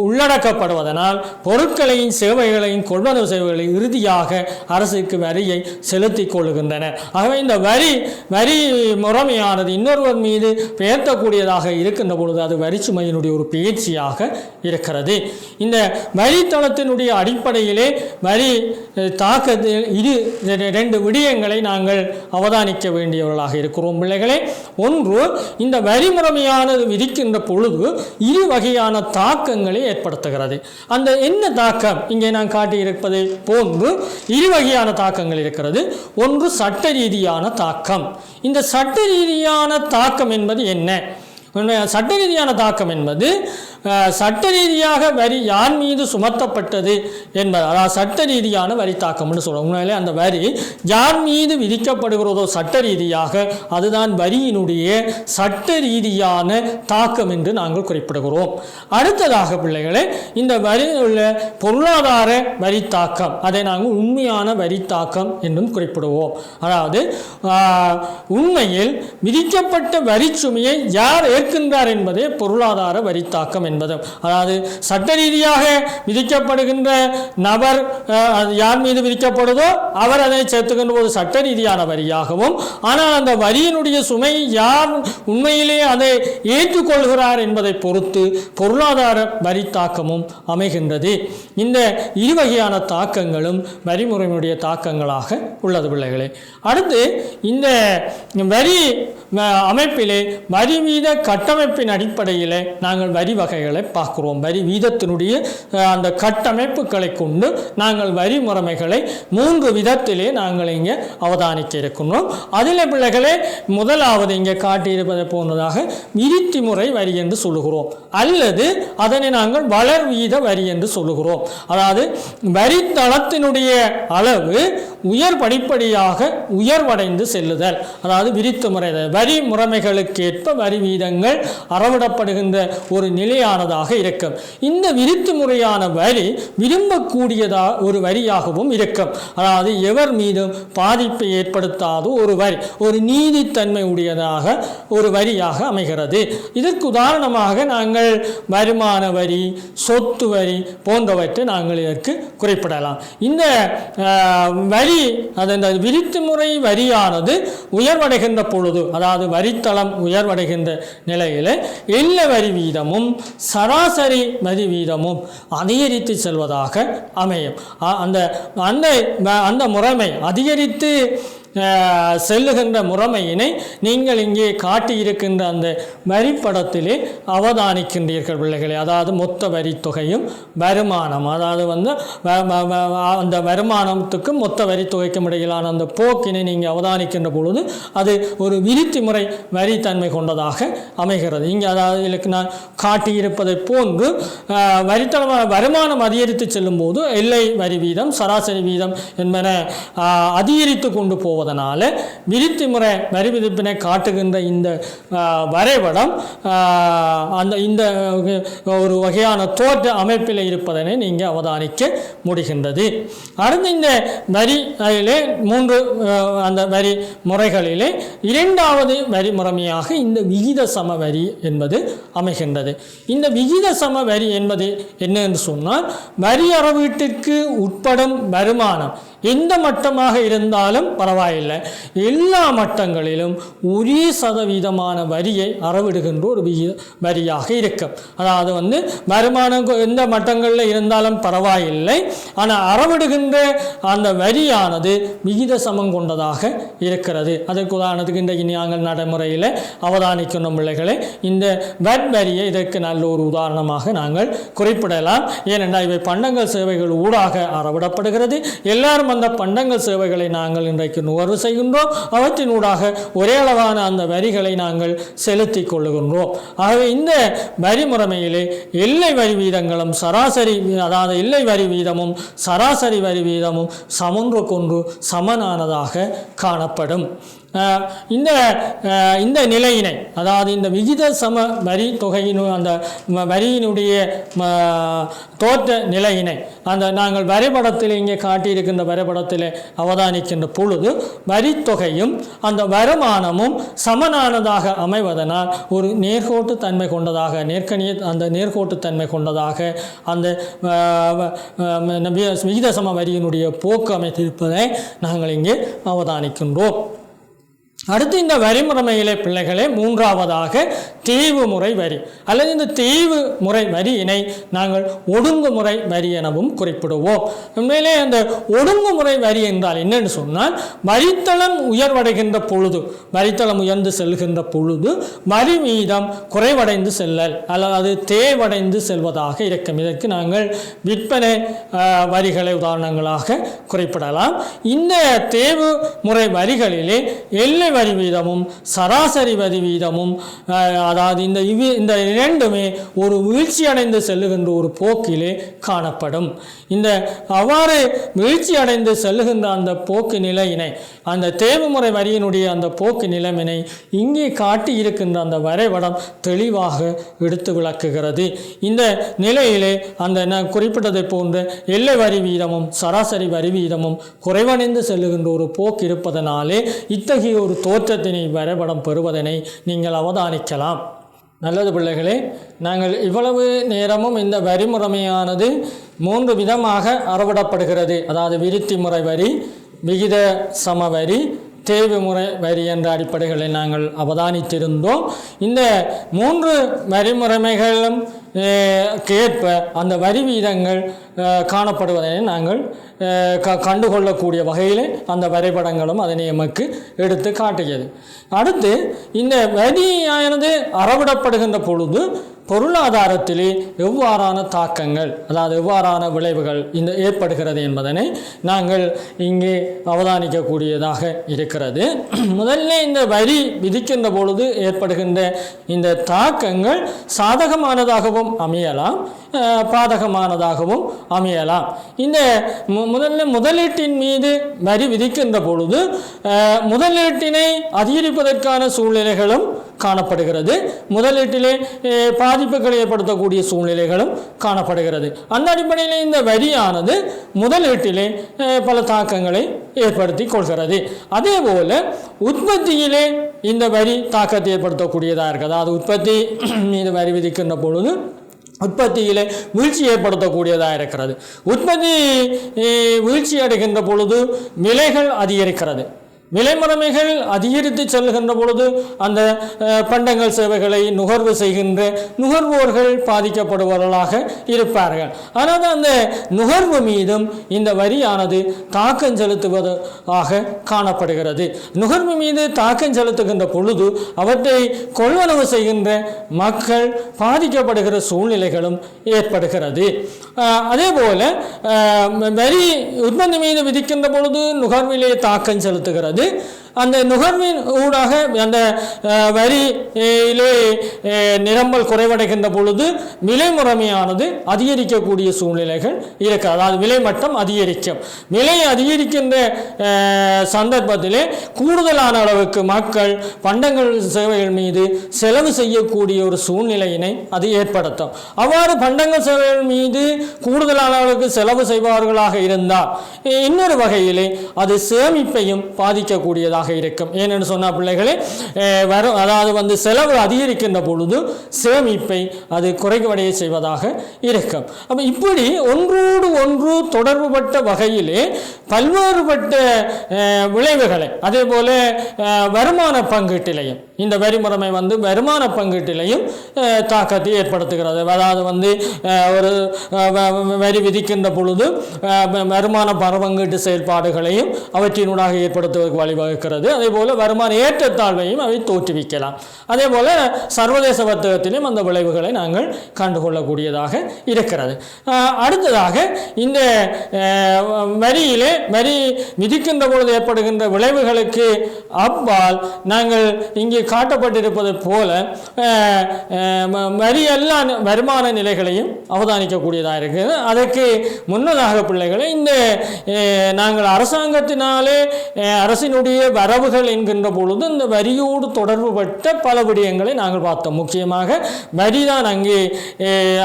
உள்ளடக்கப்படுவதனால் பொருட்களையும் சேவைகளையும் கொள்வனவு சேவைகளை இறுதியாக அரசுக்கு வரியை செலுத்திக் கொள்கின்றனர். ஆகவே இந்த வரி முறைமையானது இன்னொருவர் மீது பெயர்த்தக்கூடியதாக இருக்கின்ற பொழுது அது வரி சுமையினுடைய ஒரு பயிற்சியாக இருக்கிறது. இந்த வரித்தளத்தினுடைய அடிப்படையிலே வரி தாக்கத்தில் ரெண்டு விடயங்களை நாங்கள் அவதானிக்க வேண்டியவர்களாக இருக்கிறோம் பிள்ளைகளே. ஒன்று, இந்த வரி முறைமையானது விதிக்கின்ற பொழுது இரு வகையான தாக்கங்களை ஏற்படுத்துகிறது. அந்த என்ன தாக்கம் இங்கே நான் காட்டியிருப்பதை போன்று இரு வகையான தாக்கங்கள் இருக்கிறது. ஒன்று சட்ட ரீதியான தாக்கம். இந்த சட்ட ரீதியான தாக்கம் என்பது என்ன? சட்ட ரீதியான தாக்கம் என்பது சட்ட ரீதியாக வரி யார் மீது சுமத்தப்பட்டது என்பது, அதாவது சட்ட ரீதியான வரி தாக்கம்னு சொல்லுவோம். உண்மையிலே அந்த வரி யார் மீது விதிக்கப்படுகிறதோ சட்ட ரீதியாக அதுதான் வரியினுடைய சட்ட ரீதியான தாக்கம் என்று நாங்கள் குறிப்பிடுகிறோம். அடுத்ததாக பிள்ளைகளே, இந்த வரி உள்ள பொருளாதார வரி தாக்கம், அதை நாங்கள் உண்மையான வரி தாக்கம் என்றும் குறிப்பிடுவோம். அதாவது உண்மையில் விதிக்கப்பட்ட வரி சுமையை யார் ஏற்கின்றார் என்பதே பொருளாதார வரி தாக்கம் என்பது. அதாவது சட்ட ரீதியாக விதிக்கப்படுகின்ற நபர் யார் மீது விதிக்கப்படுதோ அவர் அதை சேர்த்துக்கின்ற போது சட்ட ரீதியான வரியாகவும், ஆனால் அந்த வரியினுடைய சுமை யார் உண்மையிலே அதை ஏற்றுக்கொள்கிறார் என்பதை பொறுத்து பொருளாதார வரி தாக்கமும் அமைகின்றது. இந்த இரு வகையான தாக்கங்களும் வரிமுறையினுடைய தாக்கங்களாக உள்ளது பிள்ளைகளே. அடுத்து, இந்த வரி அமைப்பிலே வரி வீத கட்டமைப்பின் அடிப்படையில் நாங்கள் வரி வகைகளை பார்க்கிறோம். வரி வீதத்தினுடைய அந்த கட்டமைப்புகளை கொண்டு நாங்கள் வரி முறைமைகளை 3 விதத்திலே நாங்கள் இங்கே அவதானிக்க இருக்கின்றோம். அதில் பிள்ளைகளே, முதலாவது இங்கே காட்டியிருப்பதை போன்றதாக விருத்தி முறை வரி என்று சொல்லுகிறோம், அல்லது அதனை நாங்கள் வளர் வீத வரி என்று சொல்லுகிறோம். அதாவது வரித்தளத்தினுடைய அளவு படிப்படியாக உயர்வடைந்து செல்லுதல், அதாவது விருத்தி முறை. வரி முறைமைகளுக்கேற்ப வரி வீதங்கள் அறவிடப்படுகின்ற ஒரு நிலையானதாக இருக்கும். இந்த விருத்தி முறையான வரி விரும்பக்கூடியதா ஒரு வரியாகவும் இருக்கும். அதாவது எவர் மீதும் பாதிப்பை ஏற்படுத்தாத ஒரு வரி, ஒரு நீதித்தன்மை உடையதாக ஒரு வரியாக அமைகிறது. இதற்கு உதாரணமாக நாங்கள் வருமான வரி, சொத்து வரி போன்றவற்றை நாங்கள் இதற்கு குறிப்பிடலாம். இந்த வரி அந்த விருத்தி முறை வரியானது உயர்வடைகின்ற பொழுது, அதாவது வரித்தளம் உயர்வடைகின்ற நிலையில் எல்ல வரி வீதமும் சராசரி வரி வீதமும் அதிகரித்து செல்வதாக அமையும். அந்த முறைமை அதிகரித்து செல்லுகின்ற முறைமையினை நீங்கள் இங்கே காட்டியிருக்கின்ற அந்த வரிப்படத்திலே அவதானிக்கின்றீர்கள் பிள்ளைகளே. அதாவது மொத்த வரித்தொகையும் வருமானம், அதாவது அந்த வருமானத்துக்கும் மொத்த வரித்தொகைக்கும் இடையிலான அந்த போக்கினை நீங்கள் அவதானிக்கின்ற பொழுது அது ஒரு விருத்தி முறை வரித்தன்மை கொண்டதாக அமைகிறது. இங்கே அதாவது இதுக்கு நான் காட்டியிருப்பதை போன்று வரித்தளமான வருமானம் அதிகரித்து செல்லும் போது எல்லை வரி வீதம், சராசரி வீதம் என்பன அதிகரித்து கொண்டு போவதனால விருத்தி முறை வரி விதிப்பினை காட்டுகின்ற இந்த வரைபடம் இந்த ஒரு வகையான தோற்ற அமைப்பில் இருப்பதனை நீங்கள் அவதானிக்க முடிகின்றது. அடுத்து, இந்த வரியிலே 3 அந்த வரி முறைகளிலே இரண்டாவது வரி முறைமையாக இந்த விகித சம வரி என்பது அமைகின்றது. இந்த விகித சம வரி என்பது என்ன என்று சொன்னால், வரி அறவீட்டிற்கு உட்படும் வருமானம் எந்த மட்டமாக இருந்தாலும் பரவாயில்லை, எல்லா மட்டங்களிலும் ஒரே சதவீதமான வரியை அறவிடுகின்ற ஒரு வரியாக இருக்கும். அதாவது வருமானம் எந்த மட்டங்களில் இருந்தாலும் பரவாயில்லை, ஆனால் அறவிடுகின்ற அந்த வரியானது விகித சமம் கொண்டதாக இருக்கிறது. அதற்கு உதாரணத்துக்கு இன்றைக்கு நாங்கள் நடைமுறையில் அவதானிக்கணும் பிள்ளைகளை, இந்த வட் வரியை இதற்கு நல்ல ஒரு உதாரணமாக நாங்கள் குறிப்பிடலாம். ஏனென்றால் இவை பண்டங்கள் சேவைகள் ஊடாக அறவிடப்படுகிறது. எல்லாரும் அந்த பண்டங்கள் சேவைகளை நாங்கள் இன்றைக்கு நுகர்வு செய்கின்றோம். அவற்றினூடாக ஒரே அளவான அந்த வரிகளை நாங்கள் செலுத்தி கொள்ளுகின்றோம். ஆகவே இந்த வரி முறைமையிலே எல்லை வரி வீதங்களும் சராசரி, அதாவது எல்லை வரி வீதமும் சராசரி வரி வீதமும் சமொன்றுக்கொன்று சமனானதாக காணப்படும். இந்த நிலையினை, அதாவது இந்த விகித சம வரி தொகையின் அந்த வரியினுடைய தோற்ற நிலையினை அந்த நாங்கள் வரைபடத்தில் இங்கே காட்டியிருக்கின்ற வரைபடத்தில் அவதானிக்கின்ற பொழுது வரித்தொகையும் அந்த வருமானமும் சமனானதாக அமைவதனால் ஒரு நேர்கோட்டு தன்மை கொண்டதாக, அந்த நேர்கோட்டு தன்மை கொண்டதாக அந்த விகித சம வரியினுடைய போக்கு அமைத்திருப்பதை நாங்கள் இங்கே அவதானிக்கின்றோம். அடுத்து இந்த வரிமுறைமையிலே பிள்ளைகளே மூன்றாவதாக தீவு முறை வரி அல்லது இந்த தீவு முறை வரியினை நாங்கள் ஒடுங்குமுறை வரி எனவும் குறிப்பிடுவோம். உண்மையிலே அந்த ஒடுங்குமுறை வரி என்றால் என்னென்னு சொன்னால், வரித்தளம் உயர்வடைகின்ற பொழுது, வரித்தளம் உயர்ந்து செல்கின்ற பொழுது வரி மீதம் குறைவடைந்து செல்லல் அல்லது தேவடைந்து செல்வதாக இருக்கும். இதற்கு நாங்கள் விற்பனை வரிகளை உதாரணங்களாக குறிப்பிடலாம். இந்த தேவு முறை வரிகளிலே எல்லை வரி வீதமும் சராசரி வரி வீதமும், அதாவது இந்த இரண்டுமே ஒரு வீழ்ச்சி அடைந்து செல்லுகின்ற ஒரு போக்கிலே காணப்படும். இந்த அவ்வாறு வீழ்ச்சி அடைந்து செல்லுகின்ற அந்த போக்கு நிலையினை, அந்த தேவுமுறை வரியினுடைய அந்த போக்கு நிலையினை இங்கே காட்டி இருக்கின்ற அந்த வரைபடம் தெளிவாக எடுத்து விளக்குகிறது. இந்த நிலையிலே அந்த நான் குறிப்பிட்டதை போன்ற எல்லை வரி வீதமும் சராசரி வரி வீதமும் குறைவடைந்து செல்லுகின்ற ஒரு போக்கு இருப்பதனாலே இத்தகைய ஒரு தோற்றத்தினை வரைபடம் பெறுவதனை நீங்கள் அவதானிக்கலாம். நல்லது பிள்ளைகளே, நாங்கள் இவ்வளவு நேரமும் இந்த வரிமுறைமையானது 3 விதமாக அறவிடப்படுகிறது. அதாவது விருத்தி முறை வரி, விகித சம வரி, தேவை முறை வரி என்ற அடிப்படைகளை நாங்கள் அவதானித்திருந்தோம். இந்த 3 வரிமுறைமைகளும் கேட்ப அந்த வரி வீதங்கள் காணப்படுவதனை நாங்கள் கண்டுகொள்ளக்கூடிய வகையில் அந்த வரைபடங்களும் அதனை எமக்கு எடுத்து காட்டியது. அடுத்து இந்த வரியானது அறவிடப்படுகின்ற பொழுது பொருளாதாரத்திலே எவ்வாறான தாக்கங்கள், அதாவது எவ்வாறான விளைவுகள் ஏற்படுகிறது என்பதனை நாங்கள் இங்கே அவதானிக்கக்கூடியதாக இருக்கிறது. முதல்ல இந்த வரி விதிக்கின்ற பொழுது ஏற்படுகின்ற இந்த தாக்கங்கள் சாதகமானதாகவும் அமையலாம், பாதகமானதாகவும் அமையலாம். இந்த முதலீட்டின் மீது வரி விதிக்கின்ற பொழுது முதலீட்டினை அதிகரிப்பதற்கான சூழ்நிலைகளும் காணப்படுகிறது, முதலீட்டிலே பாதிப்புகளை ஏற்படுத்தக்கூடிய சூழ்நிலைகளும் காணப்படுகிறது. அந்த அடிப்படையில் இந்த வரியானது முதலீட்டிலே பல தாக்கங்களை ஏற்படுத்தி கொள்கிறது. அதே போல உற்பத்தியிலே இந்த வரி தாக்கத்தை ஏற்படுத்தக்கூடியதாக இருக்குது. அதாவது உற்பத்தி மீது வரி விதிக்கின்ற பொழுது உற்பத்தியிலே வீழ்ச்சி ஏற்படுத்தக்கூடியதாக இருக்கிறது. உற்பத்தி வீழ்ச்சி அடைகின்ற பொழுது விலைகள் அதிகரிக்கிறது. விலை முறைமைகள் அதிகரித்து செல்கின்ற பொழுது அந்த பண்டங்கள் சேவைகளை நுகர்வு செய்கின்ற நுகர்வோர்கள் பாதிக்கப்படுபவர்களாக இருப்பார்கள். ஆனால் அந்த நுகர்வு மீதும் இந்த வரியானது தாக்கம் செலுத்துவதாக காணப்படுகிறது. நுகர்வு மீது தாக்கம் செலுத்துகின்ற பொழுது அவற்றை கொள்வனவு செய்கின்ற மக்கள் பாதிக்கப்படுகிற சூழ்நிலைகளும் ஏற்படுகிறது. அதே போல வரி உற்பத்தி மீது விதிக்கின்ற பொழுது நுகர்விலே தாக்கம் செலுத்துகிறது. அந்த நுகர்வின் ஊடாக அந்த வரியிலே நிரம்பல் குறைவடைகின்ற பொழுது விலை முறைமையானது அதிகரிக்கக்கூடிய சூழ்நிலைகள் இருக்கு. அதாவது விலை மட்டம் அதிகரிக்கும். விலை அதிகரிக்கின்ற சந்தர்ப்பத்திலே கூடுதலான அளவுக்கு மக்கள் பண்டங்கள் சேவைகள் மீது செலவு செய்யக்கூடிய ஒரு சூழ்நிலையினை அது ஏற்படுத்தும். அவ்வாறு பண்டங்கள் சேவைகள் மீது கூடுதலான அளவுக்கு செலவு செய்பவர்களாக இருந்தால் இன்னொரு வகையிலே அது சேமிப்பையும் பாதிக்கக்கூடியதாக இருக்கும். ஏனென்று சொன்ன பிள்ளைகளே, அதாவது செலவு அதிகரிக்கின்ற பொழுது சேமிப்பை அது குறைவடைய செய்வதாக இருக்கும். அப்ப இப்படி ஒன்றோடு ஒன்று தொடர்புபட்ட வகையிலே பல்வேறுபட்ட விளைவுகளை, அதே போல வருமான பங்கீட்டிலையும் இந்த வரி முறைமை வந்து வருமான பங்கீட்டிலையும் தாக்கத்தை ஏற்படுத்துகிறது. அதாவது வந்து ஒரு வரி விதிக்கின்ற பொழுது வருமான பங்கீட்டு செயல்பாடுகளையும் அவற்றினூடாக ஏற்படுத்துவதற்கு வழிவகுக்கிறது. அதே போல் வருமான ஏற்றத்தாழ்வையும் அவை தோற்றுவிக்கலாம். அதே போல் சர்வதேச வர்த்தகத்திலும் அந்த விளைவுகளை நாங்கள் கண்டுகொள்ளக்கூடியதாக இருக்கிறது. அடுத்ததாக இந்த வரி விதிக்கின்ற பொழுது ஏற்படுகின்ற விளைவுகளுக்கு அப்பால் நாங்கள் இங்கே காட்டப்பட்டிருப்பதை போல வரி எல்லா வருமான நிலைகளையும் அவதானிக்கக்கூடியதாக இருக்குது. அதற்கு முன்னதாக பிள்ளைகளை இந்த நாங்கள் அரசாங்கத்தினாலே அரசினுடைய வரவுகள் என்கின்ற பொழுது இந்த வரியோடு தொடர்புபட்ட பல விடயங்களை நாங்கள் பார்த்தோம். முக்கியமாக வரிதான் அங்கே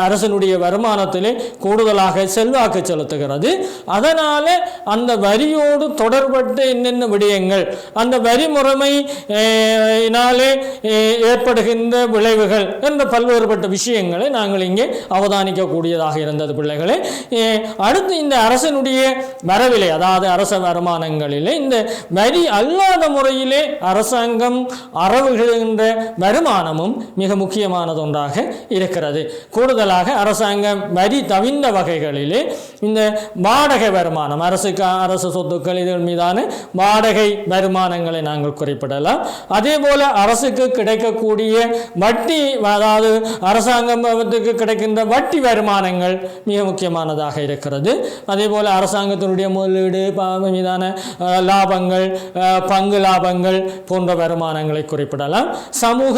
அரசனுடைய வருமானத்திலே கூடுதலாக செல்வாக்கு செலுத்துகிறது. அதனால அந்த வரியோடு தொடர்பட்ட என்னென்ன விடயங்கள், அந்த வரி முறைமையினாலே ஏற்படுகின்ற விளைவுகள் என்ற பல்வேறுபட்ட விஷயங்களை நாங்கள் இங்கே அவதானிக்கக்கூடியதாக இருந்தது பிள்ளைகளே. அடுத்து இந்த அரசனுடைய வரவிலே, அதாவது அரச வருமானங்களிலே இந்த வரி அல்லாத முறையிலே அரசாங்கம் அறவுகின்ற வருமானமும் மிக முக்கியமானது ஒன்றாக இருக்கிறது. கூடுதலாக அரசாங்கம் வரி தவிர்ந்த வகைகளிலே இந்த வாடகை வருமானம், அரசு சொத்துக்கள் இதன் மீதான வாடகை வருமானங்களை நாங்கள் குறிப்பிடலாம். அதே போல அரசுக்கு கிடைக்கக்கூடிய வட்டி, அதாவது அரசாங்கத்துக்கு கிடைக்கின்ற வட்டி வருமானங்கள் மிக முக்கியமானதாக இருக்கிறது. அதே போல அரசாங்கத்தினுடைய முதலீடு மீதான லாபங்கள், பங்கு லாபங்கள் போன்ற வருமானங்களை குறிப்பிடலாம். சமூக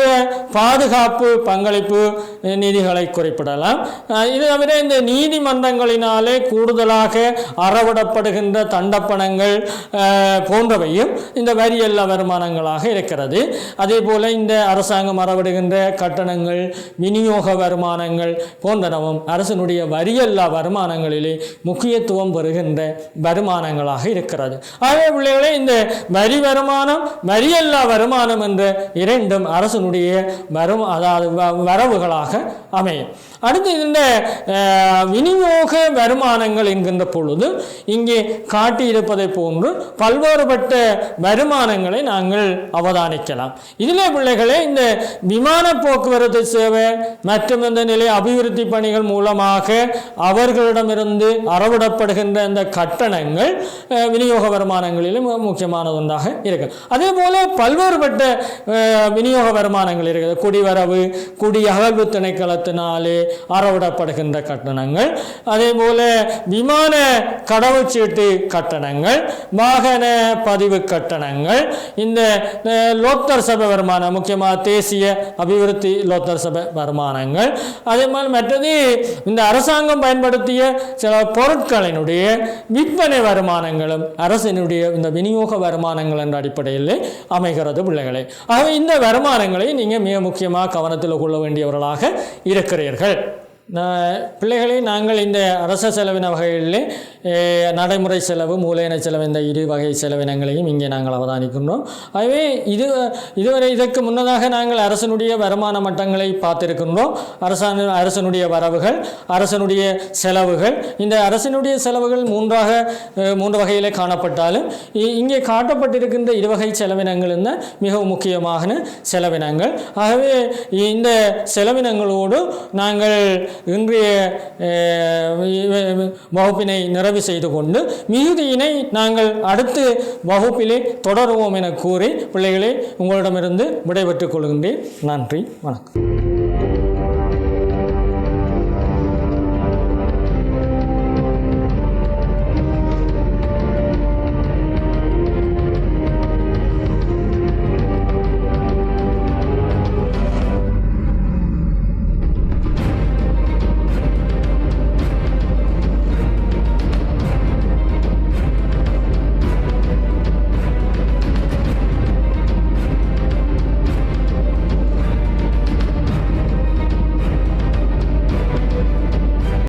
பாதுகாப்பு பங்களிப்பு நிதிகளை குறிப்பிடலாம். இது தவிர இந்த நீதிமன்றங்களினாலே கூடுதலாக அறவிடப்படுகின்ற தண்டப்பணங்கள் போன்றவையும் இந்த வரி எல்லா வருமானங்களாக இருக்கிறது. அதே போல இந்த அரசாங்கம் அறவிடுகின்ற கட்டணங்கள், விநியோக வருமானங்கள் போன்றனவும் அரசனுடைய வரியல்லா வருமானங்களிலே முக்கியத்துவம் பெறுகின்ற வருமானங்களாக இருக்கிறது. ஆகவே பிள்ளைகளே, இந்த வரி வருமானம், வரியல்லா வருமானம் என்ற இரண்டும் அரசனுடைய அதாவது வரவுகளாக அமையும். அடுத்து இந்த விநியோக வருமானங்கள் என்கின்ற பொழுது இங்கே காட்டியிருப்பதை போன்று பல்வேறுபட்ட வருமானங்களை நாங்கள் அவதானிக்கலாம். இதிலே பிள்ளைகளே, இந்த விமான போக்குவரத்து சேவை மற்றும் இந்த நிலை அபிவிருத்தி பணிகள் மூலமாக அவர்களிடமிருந்து அறவிடப்படுகின்ற இந்த கட்டணங்கள் விநியோக வருமானங்களிலும் முக்கியமானது ஒன்றாக இருக்கு. அதே போல பல்வேறுபட்ட விநியோக வருமானங்கள் இருக்குது. குடிவரவு, குடி அகழ்வு திணைக்களத்தினாலே அறவிடப்படுகின்ற கட்டணங்கள், அதே போல விமான கடவுச்சீட்டு கட்டணங்கள், வாகன பதிவு கட்டணங்கள், இந்த லோத்தர் சபை வருமானம், முக்கியமாக தேசிய அபிவிருத்தி லோத்தர் சபை வருமானங்கள், அதே மாதிரி மற்றது இந்த அரசாங்கம் பயன்படுத்திய சில பொருட்களினுடைய விற்பனை வருமானங்களும் அரசினுடைய இந்த விநியோக வருமானங்கள் என்ற அடிப்படையில் அமைகிறது பிள்ளைகளே. ஆகவே இந்த வருமானங்களை நீங்கள் மிக முக்கியமாக கவனத்தில் கொள்ள வேண்டியவர்களாக இருக்கிறீர்கள். பிள்ளைகளை நாங்கள் இந்த அரச செலவின வகைகளிலே நடைமுறை செலவு, மூலதன செலவு, இந்த இரு வகை செலவினங்களையும் இங்கே நாங்கள் அவதானிக்கின்றோம். ஆகவே இதுவரை இதற்கு முன்னதாக நாங்கள் அரசனுடைய வருமான மட்டங்களை பார்த்திருக்கின்றோம். அரசனுடைய வரவுகள், அரசனுடைய செலவுகள். இந்த அரசனுடைய செலவுகள் மூன்று வகையிலே காணப்பட்டாலும் இங்கே காட்டப்பட்டிருக்கின்ற இருவகை செலவினங்கள் தான் மிகவும் முக்கியமான செலவினங்கள். ஆகவே இந்த செலவினங்களோடு நாங்கள் இன்றைய வகுப்பினை நிறைவு செய்து கொண்டு மிகுதியினை நாங்கள் அடுத்து வகுப்பிலே தொடருவோம் என கூறி பிள்ளைகளை உங்களிடமிருந்து விடைபெற்றுக் கொள்கின்றேன். நன்றி, வணக்கம்.